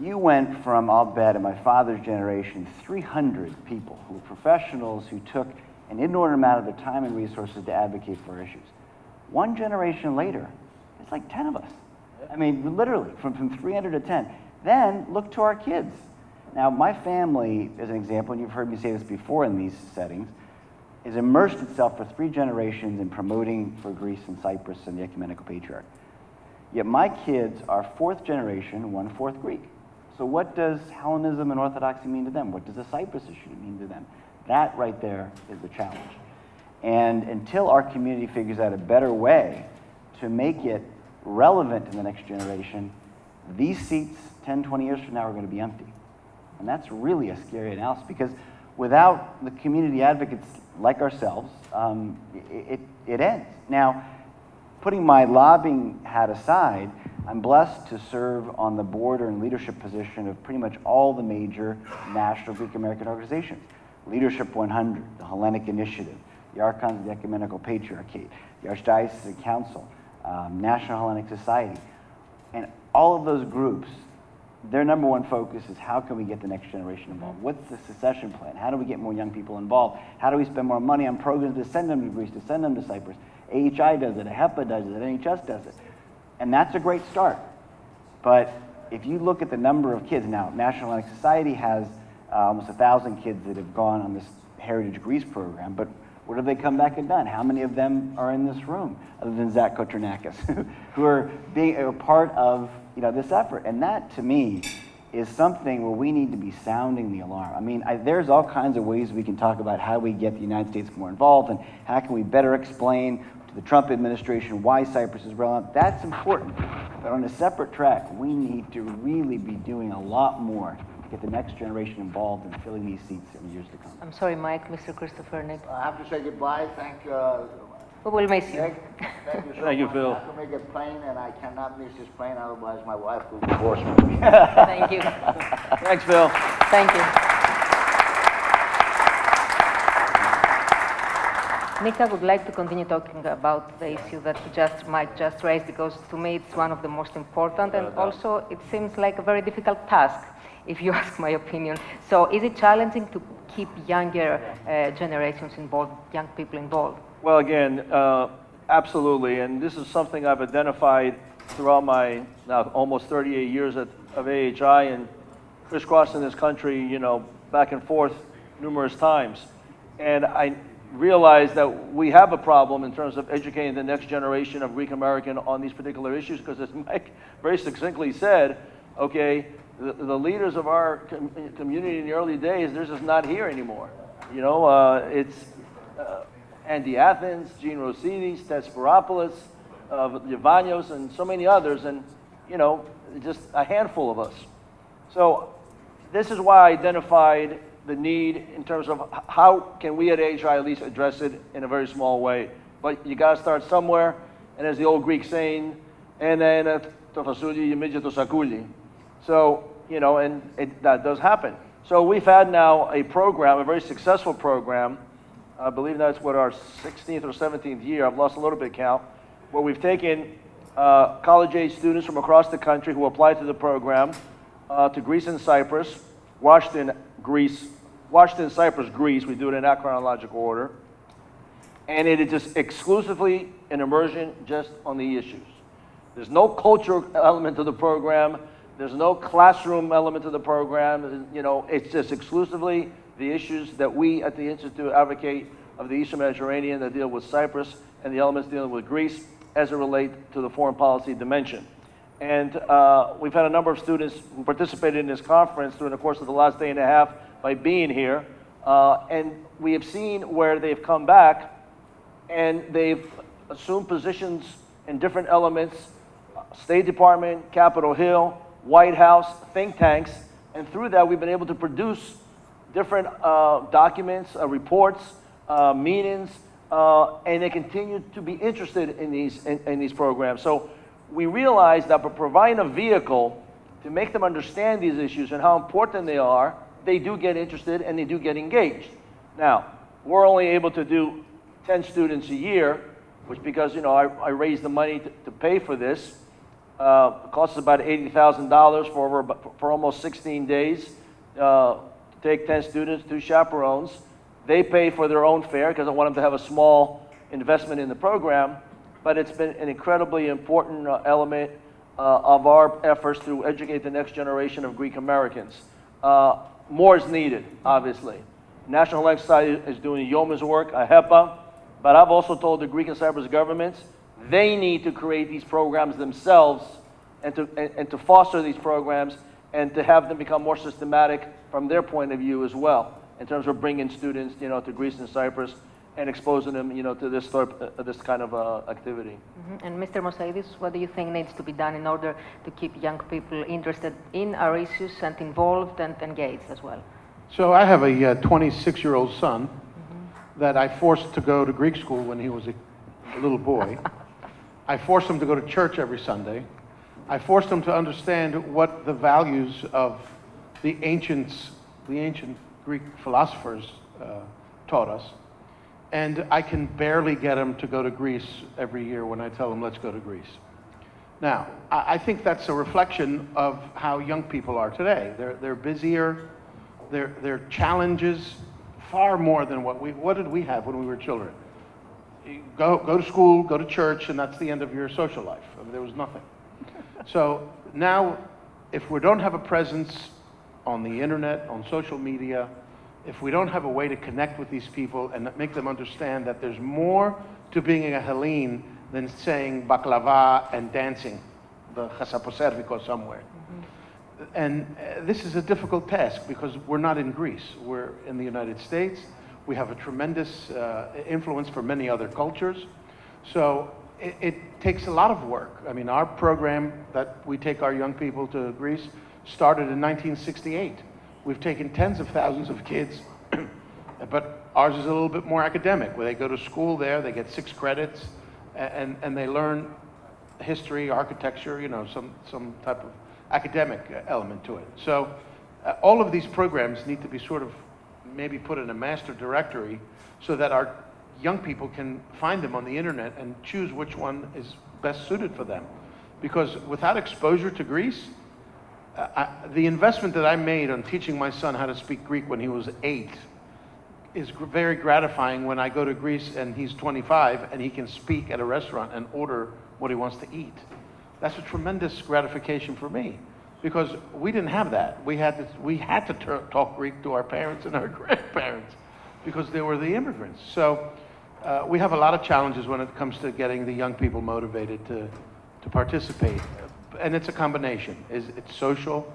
you went from, I'll bet, in my father's generation, 300 people who were professionals who took an inordinate amount of their time and resources to advocate for our issues. One generation later, it's like 10 of us. I mean, literally, from 300 to 10. Then look to our kids. Now, my family, as an example, and you've heard me say this before in these settings, has immersed itself for 3 generations in promoting for Greece and Cyprus and the Ecumenical Patriarch. Yet my kids are 4th generation, 1/4 Greek. So what does Hellenism and Orthodoxy mean to them? What does the Cyprus issue mean to them? That right there is the challenge. And until our community figures out a better way to make it relevant to the next generation, these seats 10, 20 years from now are going to be empty. And that's really a scary analysis, because without the community advocates like ourselves, it ends. Now, putting my lobbying hat aside, I'm blessed to serve on the board or in leadership position of pretty much all the major national Greek American organizations. Leadership 100, the Hellenic Initiative, the Archons of the Ecumenical Patriarchate, the Archdiocesan Council, National Hellenic Society. And all of those groups their number one focus is how can we get the next generation involved? What's the succession plan? How do we get more young people involved? How do we spend more money on programs to send them to Greece, to send them to Cyprus? AHI does it, AHEPA does it, NHS does it. And that's a great start. But if you look at the number of kids, now National Hellenic Society has almost 1,000 kids that have gone on this Heritage Greece program, but what have they come back and done? How many of them are in this room, other than Zach Kotranakis, who are being a part of this effort? And that, to me, is something where we need to be sounding the alarm. I mean, there's all kinds of ways we can talk about how we get the United States more involved and how can we better explain to the Trump administration why Cyprus is relevant. That's important. But on a separate track, we need to really be doing a lot more to get the next generation involved in filling these seats in years to come. I'm sorry, Mike, Mr. Christopher. Nick. I have to say goodbye. Thank you. We will miss you. Nick, thank you so Thank you, much. Phil. I have to make it plain, and I cannot miss this plane, otherwise my wife will divorce me. Thank you. Thanks, Phil. Thank you. Nick, I would like to continue talking about the issue that Mike just raised, because to me it's one of the most important, and also it seems like a very difficult task, if you ask my opinion. So is it challenging to keep younger generations involved, young people involved? Well, again, absolutely, and this is something I've identified throughout my now almost 38 years of AHI and crisscrossing this country, back and forth numerous times. And I realized that we have a problem in terms of educating the next generation of Greek American on these particular issues, because as Mike very succinctly said, okay, the leaders of our community in the early days, they're just not here anymore. It's Andy Athens, Gene Rossides, Ted Spiropoulos, Yvanios, and so many others, and just a handful of us. So this is why I identified the need in terms of how can we at AHI at least address it in a very small way. But you got to start somewhere, and as the old Greek saying, and then to fasuli yimidja to sakuli. So and that does happen. So we've had now a program, a very successful program. I believe that's what our 16th or 17th year. I've lost a little bit count, where we've taken college-age students from across the country who applied to the program to Greece and Cyprus, Washington, Cyprus, Greece. We do it in that chronological order. And it is just exclusively an immersion just on the issues. There's no cultural element to the program. There's no classroom element to the program. It's just exclusively the issues that we at the Institute advocate of the Eastern Mediterranean that deal with Cyprus and the elements dealing with Greece as it relates to the foreign policy dimension. And we've had a number of students who participated in this conference during the course of the last day and a half by being here. And we have seen where they've come back and they've assumed positions in different elements, State Department, Capitol Hill, White House, think tanks, and through that we've been able to produce different documents, reports, meetings, and they continue to be interested in these programs. So we realize that by providing a vehicle to make them understand these issues and how important they are, they do get interested and they do get engaged. Now, we're only able to do 10 students a year, which because I raised the money to pay for this. It costs about $80,000 for almost 16 days to take 10 students, 2 chaperones. They pay for their own fare because I want them to have a small investment in the program. But it's been an incredibly important element of our efforts to educate the next generation of Greek Americans. More is needed, obviously. National Hellenic Society is doing yeoman's work, AHEPA, but I've also told the Greek and Cyprus governments they need to create these programs themselves and to foster these programs and to have them become more systematic from their point of view as well, in terms of bringing students, to Greece and Cyprus and exposing them, to this kind of activity. Mm-hmm. And Mr. Mossaides, what do you think needs to be done in order to keep young people interested in our issues and involved and engaged as well? So I have a 26-year-old son that I forced to go to Greek school when he was a little boy. I forced him to go to church every Sunday. I forced him to understand what the values of the ancient Greek philosophers taught us. And I can barely get him to go to Greece every year when I tell him, let's go to Greece. Now, I think that's a reflection of how young people are today. They're busier, their challenges far more than what did we have when we were children? You go to school, go to church, and that's the end of your social life. I mean, there was nothing. So now, if we don't have a presence on the internet, on social media, if we don't have a way to connect with these people and make them understand that there's more to being a Hellene than saying baklava and dancing the chasaposerviko somewhere. And this is a difficult task because we're not in Greece. We're in the United States. We have a tremendous influence for many other cultures. So it takes a lot of work. I mean, our program that we take our young people to Greece started in 1968. We've taken tens of thousands of kids, but ours is a little bit more academic, where they go to school there, they get 6 credits, and they learn history, architecture, you know, some type of academic element to it. So all of these programs need to be sort of maybe put in a master directory so that our young people can find them on the internet and choose which one is best suited for them. Because without exposure to Greece, the investment that I made on teaching my son how to speak Greek when he was 8 is very gratifying when I go to Greece and he's 25 and he can speak at a restaurant and order what he wants to eat. That's a tremendous gratification for me, because we didn't have that. We had to talk Greek to our parents and our grandparents because they were the immigrants. So we have a lot of challenges when it comes to getting the young people motivated to participate. And it's a combination. It's social,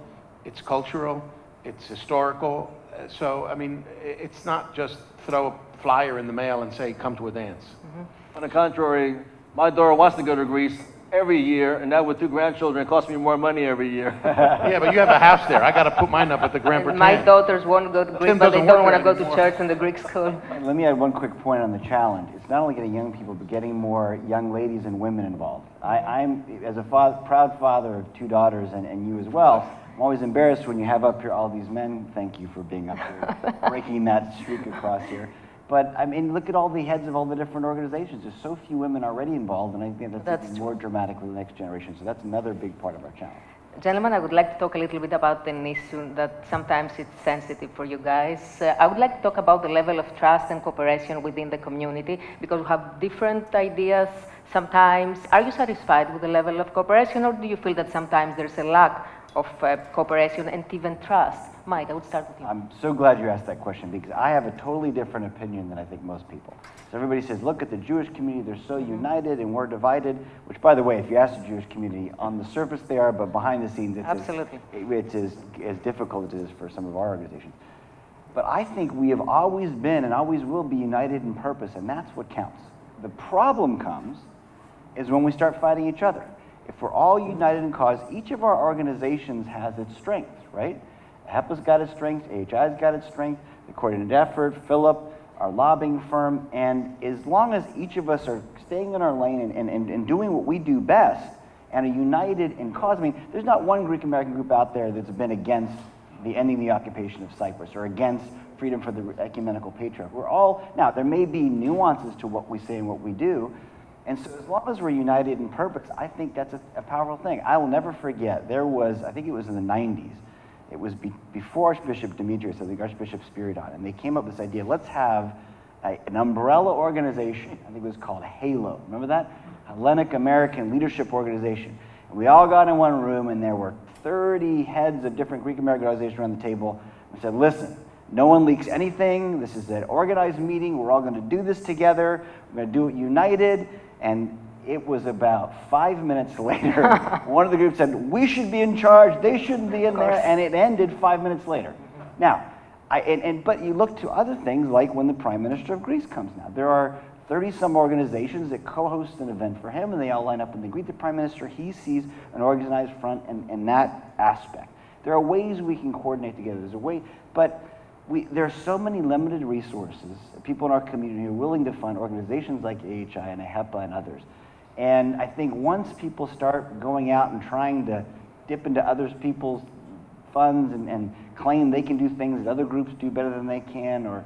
it's cultural, it's historical. So, I mean, it's not just throw a flyer in the mail and say, come to a dance. On the contrary, my daughter wants to go to Greece every year, and now with 2 grandchildren, it costs me more money every year. Yeah, but you have a house there. I got to put mine up at the Grand And Bretagne. my daughters want to go to Greece, Tim but they doesn't don't work want to there go to anymore. church in the Greek school. And let me add one quick point on the challenge. It's not only getting young people, but getting more young ladies and women involved. I'm, as a proud father of 2 daughters, and you as well, I'm always embarrassed when you have up here all these men. Thank you for being up here, breaking that streak across here. But I mean, look at all the heads of all the different organizations. There's so few women already involved, and I think that's even more dramatic for the next generation. So that's another big part of our challenge. Gentlemen, I would like to talk a little bit about an issue that sometimes it's sensitive for you guys. I would like to talk about the level of trust and cooperation within the community, because we have different ideas sometimes. Are you satisfied with the level of cooperation, or do you feel that sometimes there's a lack of cooperation and even trust? Mike, I would start with you. I'm so glad you asked that question, because I have a totally different opinion than I think most people. So everybody says, look at the Jewish community, they're so united and we're divided, which, by the way, if you ask the Jewish community, on the surface they are, but behind the scenes it's as difficult as it is for some of our organizations. But I think we have always been and always will be united in purpose, and that's what counts. The problem comes is when we start fighting each other. If we're all united in cause, each of our organizations has its strengths, right? AHEPA's got its strengths, AHI's got its strength, the coordinated effort, Philip, our lobbying firm, and as long as each of us are staying in our lane and doing what we do best and are united in cause, I mean, there's not one Greek American group out there that's been against the ending the occupation of Cyprus or against freedom for the ecumenical patriarch. We're all, now there may be nuances to what we say and what we do, and so as long as we're united in purpose, I think that's a powerful thing. I will never forget, there was, I think it was in the 90s, it was before Archbishop Dimitrios, I think Archbishop Spiridon, and they came up with this idea, let's have an umbrella organization, I think it was called HALO, remember that? Hellenic American Leadership Organization. And we all got in one room and there were 30 heads of different Greek American organizations around the table and said, listen, no one leaks anything, this is an organized meeting, we're all going to do this together, we're going to do it united, and it was about 5 minutes later, one of the groups said, we should be in charge, they shouldn't be in there, and it ended 5 minutes later. Now, but you look to other things like when the Prime Minister of Greece comes now. There are 30-some organizations that co-host an event for him, and they all line up and they greet the Prime Minister. He sees an organized front in that aspect. There are ways we can coordinate together. There's a way, but there are so many limited resources, people in our community who are willing to fund organizations like AHI and AHEPA and others. And I think once people start going out and trying to dip into other people's funds and claim they can do things that other groups do better than they can, or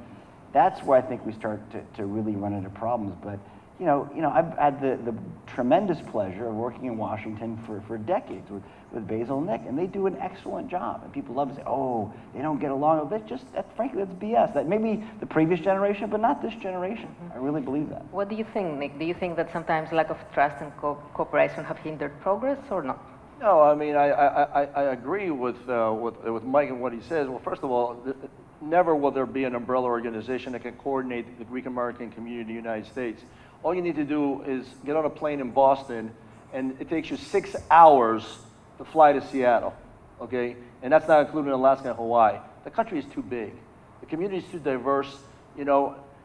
that's where I think we start to really run into problems. But I've had the tremendous pleasure of working in Washington for decades with Basil and Nick, and they do an excellent job. And people love to say, oh, they don't get along. Frankly, that's BS. That maybe the previous generation, but not this generation. I really believe that. What do you think, Nick? Do you think that sometimes lack of trust and cooperation have hindered progress or not? No, I mean, I agree with Mike and what he says. Well, first of all, never will there be an umbrella organization that can coordinate the Greek American community in the United States. All you need to do is get on a plane in Boston, and it takes you 6 hours to fly to Seattle, okay? And that's not including Alaska and Hawaii. The country is too big. The community is too diverse.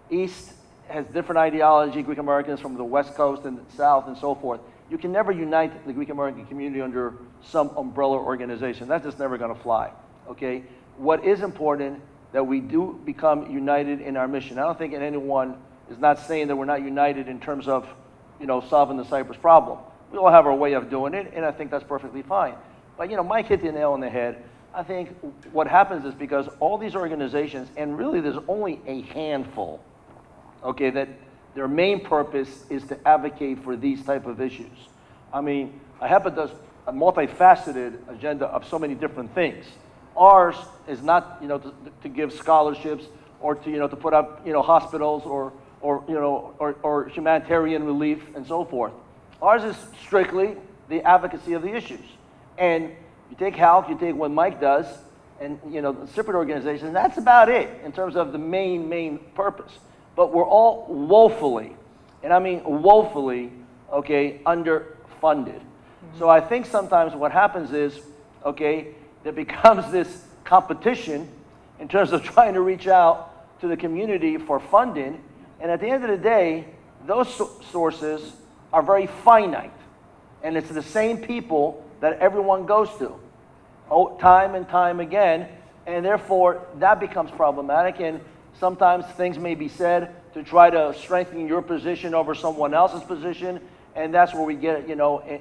East has different ideology, Greek Americans from the West Coast and the South and so forth. You can never unite the Greek American community under some umbrella organization. That's just never gonna fly, okay? What is important, that we do become united in our mission. I don't think anyone is not saying that we're not united in terms of, solving the Cyprus problem. We all have our way of doing it, and I think that's perfectly fine. But, Mike hit the nail on the head. I think what happens is because all these organizations, and really there's only a handful, okay, that their main purpose is to advocate for these type of issues. I mean, AHEPA does a multifaceted agenda of so many different things. Ours is not, to give scholarships or to, to put up, hospitals or humanitarian relief and so forth. Ours is strictly the advocacy of the issues. And you take HALC, you take what Mike does, and the Cypriot organization, that's about it in terms of the main purpose. But we're all woefully, and I mean woefully, okay, underfunded. So I think sometimes what happens is, okay, there becomes this competition in terms of trying to reach out to the community for funding, and at the end of the day, those sources are very finite, and it's the same people that everyone goes to, time and time again, and therefore that becomes problematic, and sometimes things may be said to try to strengthen your position over someone else's position, and that's where we get,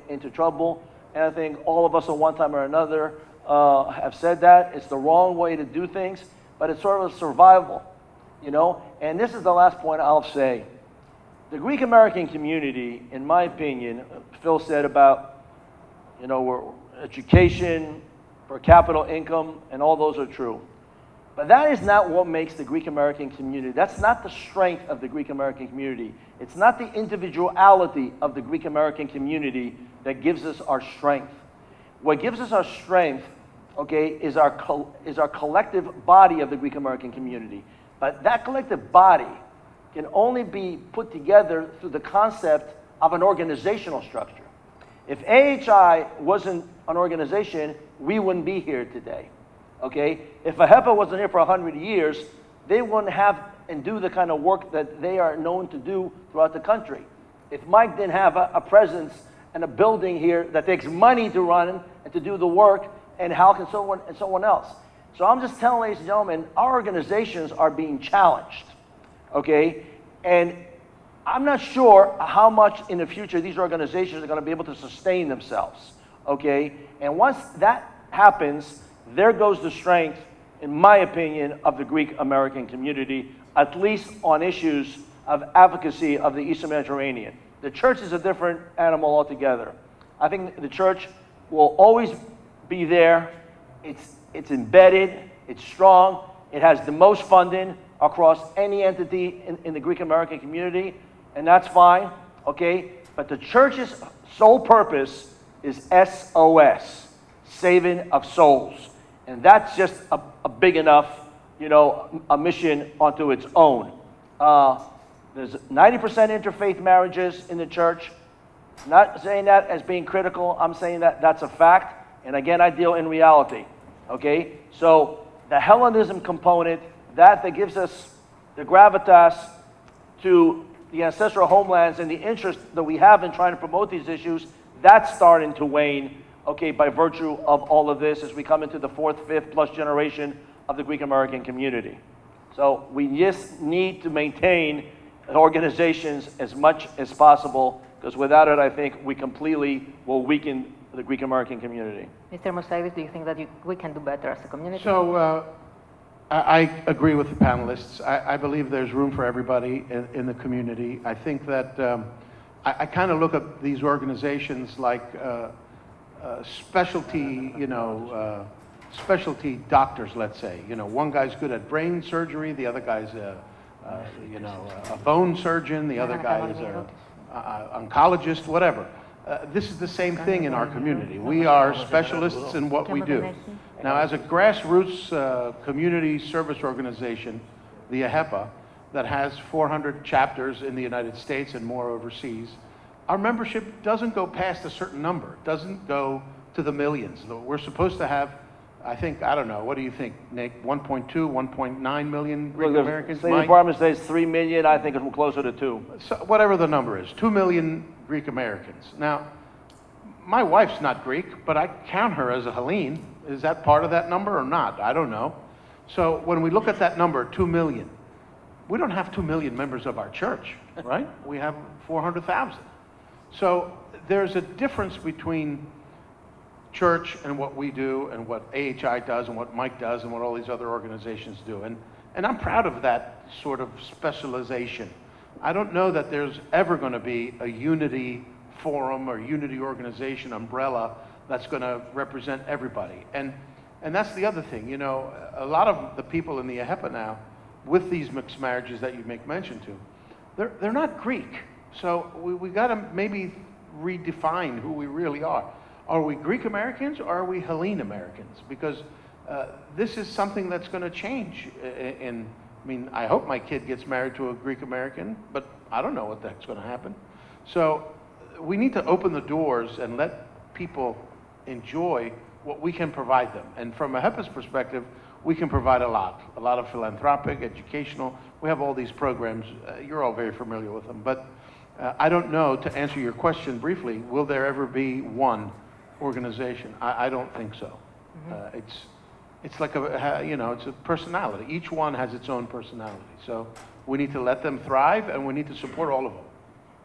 into trouble. And I think all of us at one time or another have said that. It's the wrong way to do things, but it's sort of survival, And this is the last point I'll say. The Greek American community, in my opinion, Phil said about, education, per capita income, and all those are true. But that is not what makes the Greek American community. That's not the strength of the Greek American community. It's not the individuality of the Greek American community that gives us our strength. What gives us our strength, okay, is our collective body of the Greek American community. But that collective body can only be put together through the concept of an organizational structure. If AHI wasn't an organization, we wouldn't be here today. Okay? If AHEPA wasn't here for 100 years, they wouldn't have and do the kind of work that they are known to do throughout the country. If Mike didn't have a presence and a building here that takes money to run and to do the work, and how can someone else? So I'm just telling, ladies and gentlemen, our organizations are being challenged. Okay? And I'm not sure how much in the future these organizations are going to be able to sustain themselves. Okay? And once that happens, there goes the strength, in my opinion, of the Greek American community, at least on issues of advocacy of the Eastern Mediterranean. The church is a different animal altogether. I think the church will always be there. It's embedded, it's strong, it has the most funding across any entity in the Greek American community, and that's fine, okay? But the church's sole purpose is SOS, saving of souls. And that's just a big enough, a mission onto its own. There's 90% interfaith marriages in the church. Not saying that as being critical, I'm saying that that's a fact. And again, I deal in reality, okay? So the Hellenism component, that gives us the gravitas to the ancestral homelands and the interest that we have in trying to promote these issues, that's starting to wane, okay, by virtue of all of this as we come into the 4th, 5th plus generation of the Greek American community. So we just need to maintain organizations as much as possible, because without it, I think we completely will weaken the Greek American community. Mr. Mossaides, do you think that we can do better as a community? So I agree with the panelists. I believe there's room for everybody in the community. I think that I kind of look at these organizations like specialty, specialty doctors, let's say. One guy's good at brain surgery, the other guy's a bone surgeon, the other guy is an oncologist, whatever. This is the same thing in our community. We are specialists in what we do. Now, as a grassroots community service organization, the AHEPA, that has 400 chapters in the United States and more overseas, our membership doesn't go past a certain number. It doesn't go to the millions. We're supposed to have, I think, I don't know, what do you think, Nick? 1.2, 1.9 million Greek Americans? The State Department says 3 million, I think it's closer to 2. So whatever the number is, 2 million Greek Americans. Now, my wife's not Greek, but I count her as a Hellene. Is that part of that number or not? I don't know. So when we look at that number, 2 million, we don't have 2 million members of our church, right? We have 400,000. So there's a difference between church and what we do and what AHI does and what Mike does and what all these other organizations do. And I'm proud of that sort of specialization. I don't know that there's ever going to be a unity forum or unity organization umbrella that's going to represent everybody. And that's the other thing, a lot of the people in the AHEPA now, with these mixed marriages that you make mention to, they're not Greek. So we got to maybe redefine who we really are. Are we Greek Americans or are we Hellene Americans? Because this is something that's going to change. I hope my kid gets married to a Greek American, but I don't know what the heck's going to happen. So we need to open the doors and let people enjoy what we can provide them. And from AHEPA's perspective, we can provide a lot of philanthropic, educational. We have all these programs. You're all very familiar with them. But I don't know, to answer your question briefly, will there ever be one organization? I don't think so. Mm-hmm. It's like it's a personality. Each one has its own personality. So we need to let them thrive, and we need to support all of them.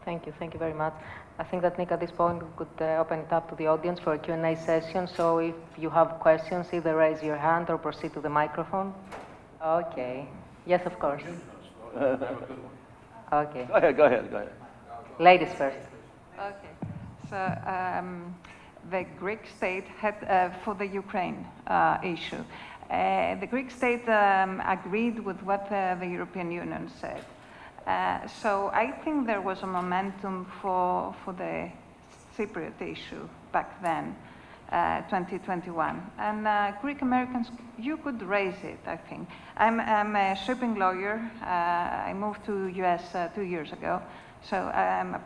Thank you very much. I think that, Nick, at this point, we could open it up to the audience for a Q&A session. So if you have questions, either raise your hand or proceed to the microphone. Okay. Yes, of course. Okay. Go ahead. Ladies first. Okay. So the Greek state had, for the Ukraine issue, the Greek state agreed with what the European Union said. So I think there was a momentum for the Cypriot issue back then, 2021. And Greek Americans, you could raise it, I think. I'm a shipping lawyer. I moved to US 2 years ago. So I'm a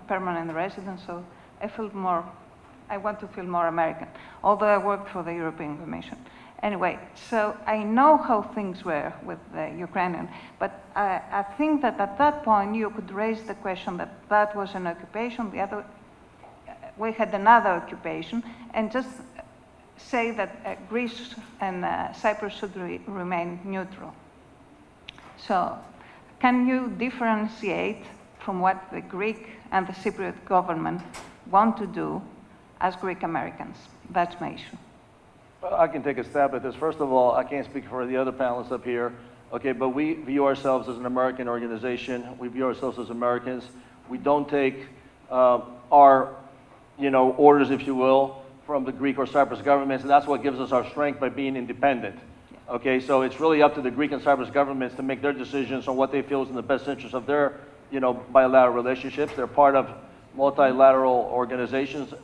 permanent resident, so I want to feel more American, although I worked for the European Commission. Anyway, so I know how things were with the Ukrainian, but I think that at that point you could raise the question that was an occupation, we had another occupation, and just say that Greece and Cyprus should remain neutral. So can you differentiate from what the Greek and the Cypriot government want to do as Greek Americans? That's my issue. Well, I can take a stab at this. First of all, I can't speak for the other panelists up here, okay, but we view ourselves as an American organization. We view ourselves as Americans. We don't take our, orders, if you will, from the Greek or Cyprus governments, and that's what gives us our strength by being independent. Okay, so it's really up to the Greek and Cyprus governments to make their decisions on what they feel is in the best interest of their, bilateral relationships. They're part of multilateral organizations.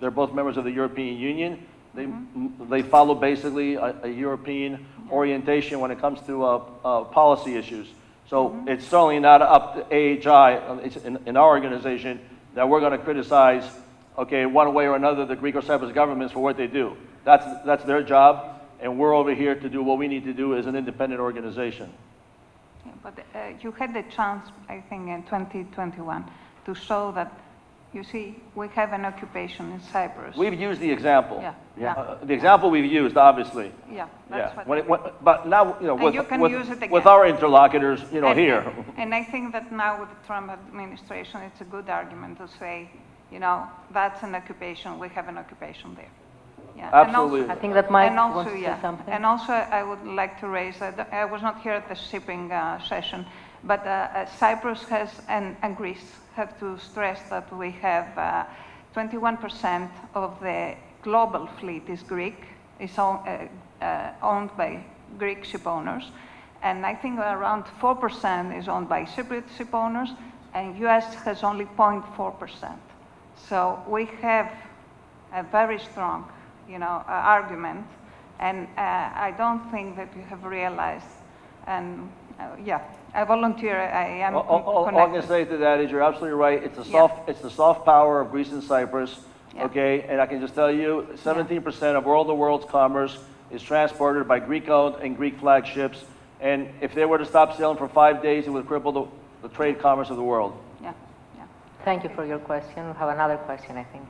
They're both members of the European Union. They follow basically a European orientation when it comes to policy issues. So it's certainly not up to AHI, it's in our organization, that we're going to criticize, one way or another, the Greek or Cyprus governments for what they do. That's their job, and we're over here to do what we need to do as an independent organization. Yeah, but you had the chance, I think, in 2021 to show that, you see, we have an occupation in Cyprus. We've used the example. Yeah. The example we've used, obviously. Yeah, that's but now, with our interlocutors, here. And I think that now with the Trump administration, it's a good argument to say, that's an occupation, we have an occupation there. Yeah. Absolutely. I think that Mike And also, wants to say yeah, something. and also I would like to raise, I was not here at the shipping session, but Cyprus has, and Greece have to stress that we have 21% of the global fleet is Greek, is owned by Greek ship owners, and I think around 4% is owned by Cypriot ship owners, and US has only 0.4%. So we have a very strong, argument, and I don't think that you have realized. And yeah, I volunteer. I am All I can connected. say to that is you're absolutely right. It's the Yeah. it's the soft power of Greece and Cyprus. Yeah. Okay, and I can just tell you, 17% of all the world's commerce is transported by Greek-owned and Greek flag ships. And if they were to stop sailing for 5 days, it would cripple the trade commerce of the world. Yeah, yeah. Thank you for your question. We have another question, I think.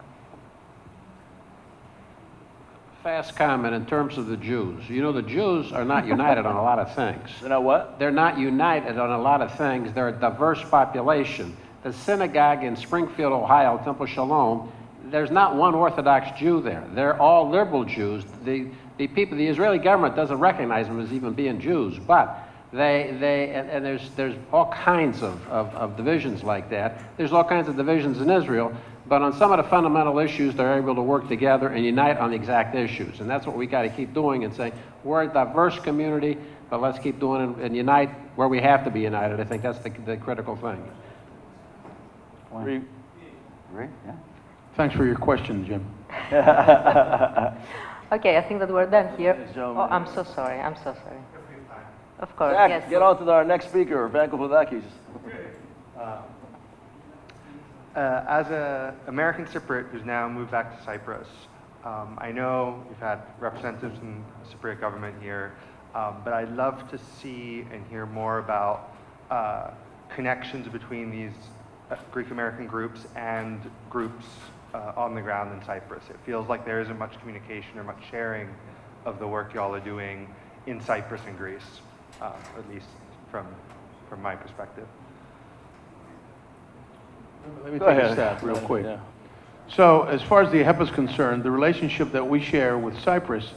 Fast comment in terms of the Jews. You know, the Jews are not united on a lot of things. You know what? They're not united on a lot of things. They're a diverse population. The synagogue in Springfield, Ohio, Temple Shalom, there's not one Orthodox Jew there. They're all liberal Jews. The Israeli government doesn't recognize them as even being Jews, but there's all kinds of divisions like that. There's all kinds of divisions in Israel, but on some of the fundamental issues, they're able to work together and unite on the exact issues. And that's what we got to keep doing and saying, we're a diverse community, but let's keep doing it and unite where we have to be united. I think that's the critical thing. Agree. Agree? Yeah. Thanks for your question, Jim. Okay, I think that we're done here. Ladies and gentlemen. Oh, I'm so sorry. Of course, Zach, yes. get on to our next speaker, Larigakis. As an American Cypriot who's now moved back to Cyprus, I know you've had representatives from the Cypriot government here, but I'd love to see and hear more about connections between these Greek American groups and groups on the ground in Cyprus. It feels like there isn't much communication or much sharing of the work y'all are doing in Cyprus and Greece, at least from my perspective. Let me Go take ahead. a stab real quick. Yeah. So as far as the AHEPA is concerned, the relationship that we share with Cyprus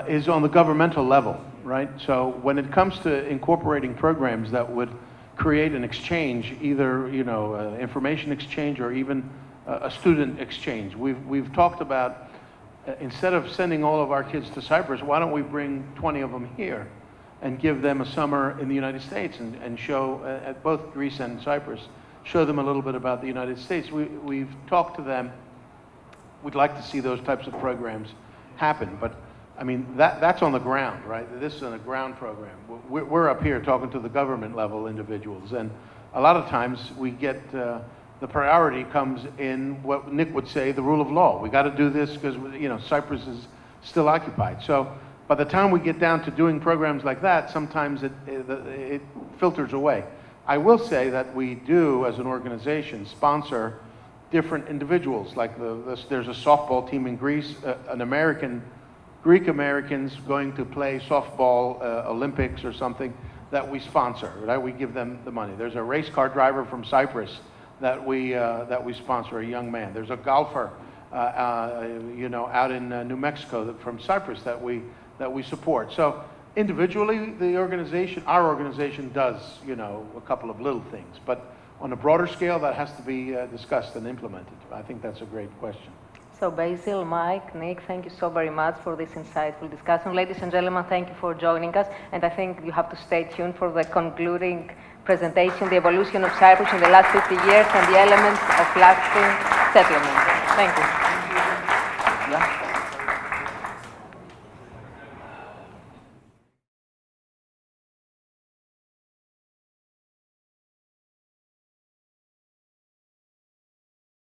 is on the governmental level, right? So when it comes to incorporating programs that would create an exchange, either information exchange or even a student exchange, we've talked about instead of sending all of our kids to Cyprus, why don't we bring 20 of them here and give them a summer in the United States and show at both Greece and Cyprus, show them a little bit about the United States. We've talked to them. We'd like to see those types of programs happen, but I mean, that's on the ground, right? This is a ground program. We're up here talking to the government level individuals, and a lot of times we get, the priority comes in what Nick would say, the rule of law. We got to do this because, Cyprus is still occupied. So by the time we get down to doing programs like that, sometimes it filters away. I will say that we do, as an organization, sponsor different individuals. Like there's a softball team in Greece, Greek Americans going to play softball Olympics or something that we sponsor, right? We give them the money. There's a race car driver from Cyprus that we sponsor, a young man. There's a golfer, out in New Mexico from Cyprus that we support. So individually, our organization does, a couple of little things, but on a broader scale, that has to be discussed and implemented. I think that's a great question. So Basil, Mike, Nick, thank you so very much for this insightful discussion. Ladies and gentlemen, thank you for joining us. And I think you have to stay tuned for the concluding presentation, the evolution of Cyprus in the last 50 years and the elements of lasting settlement. Thank you. Yeah.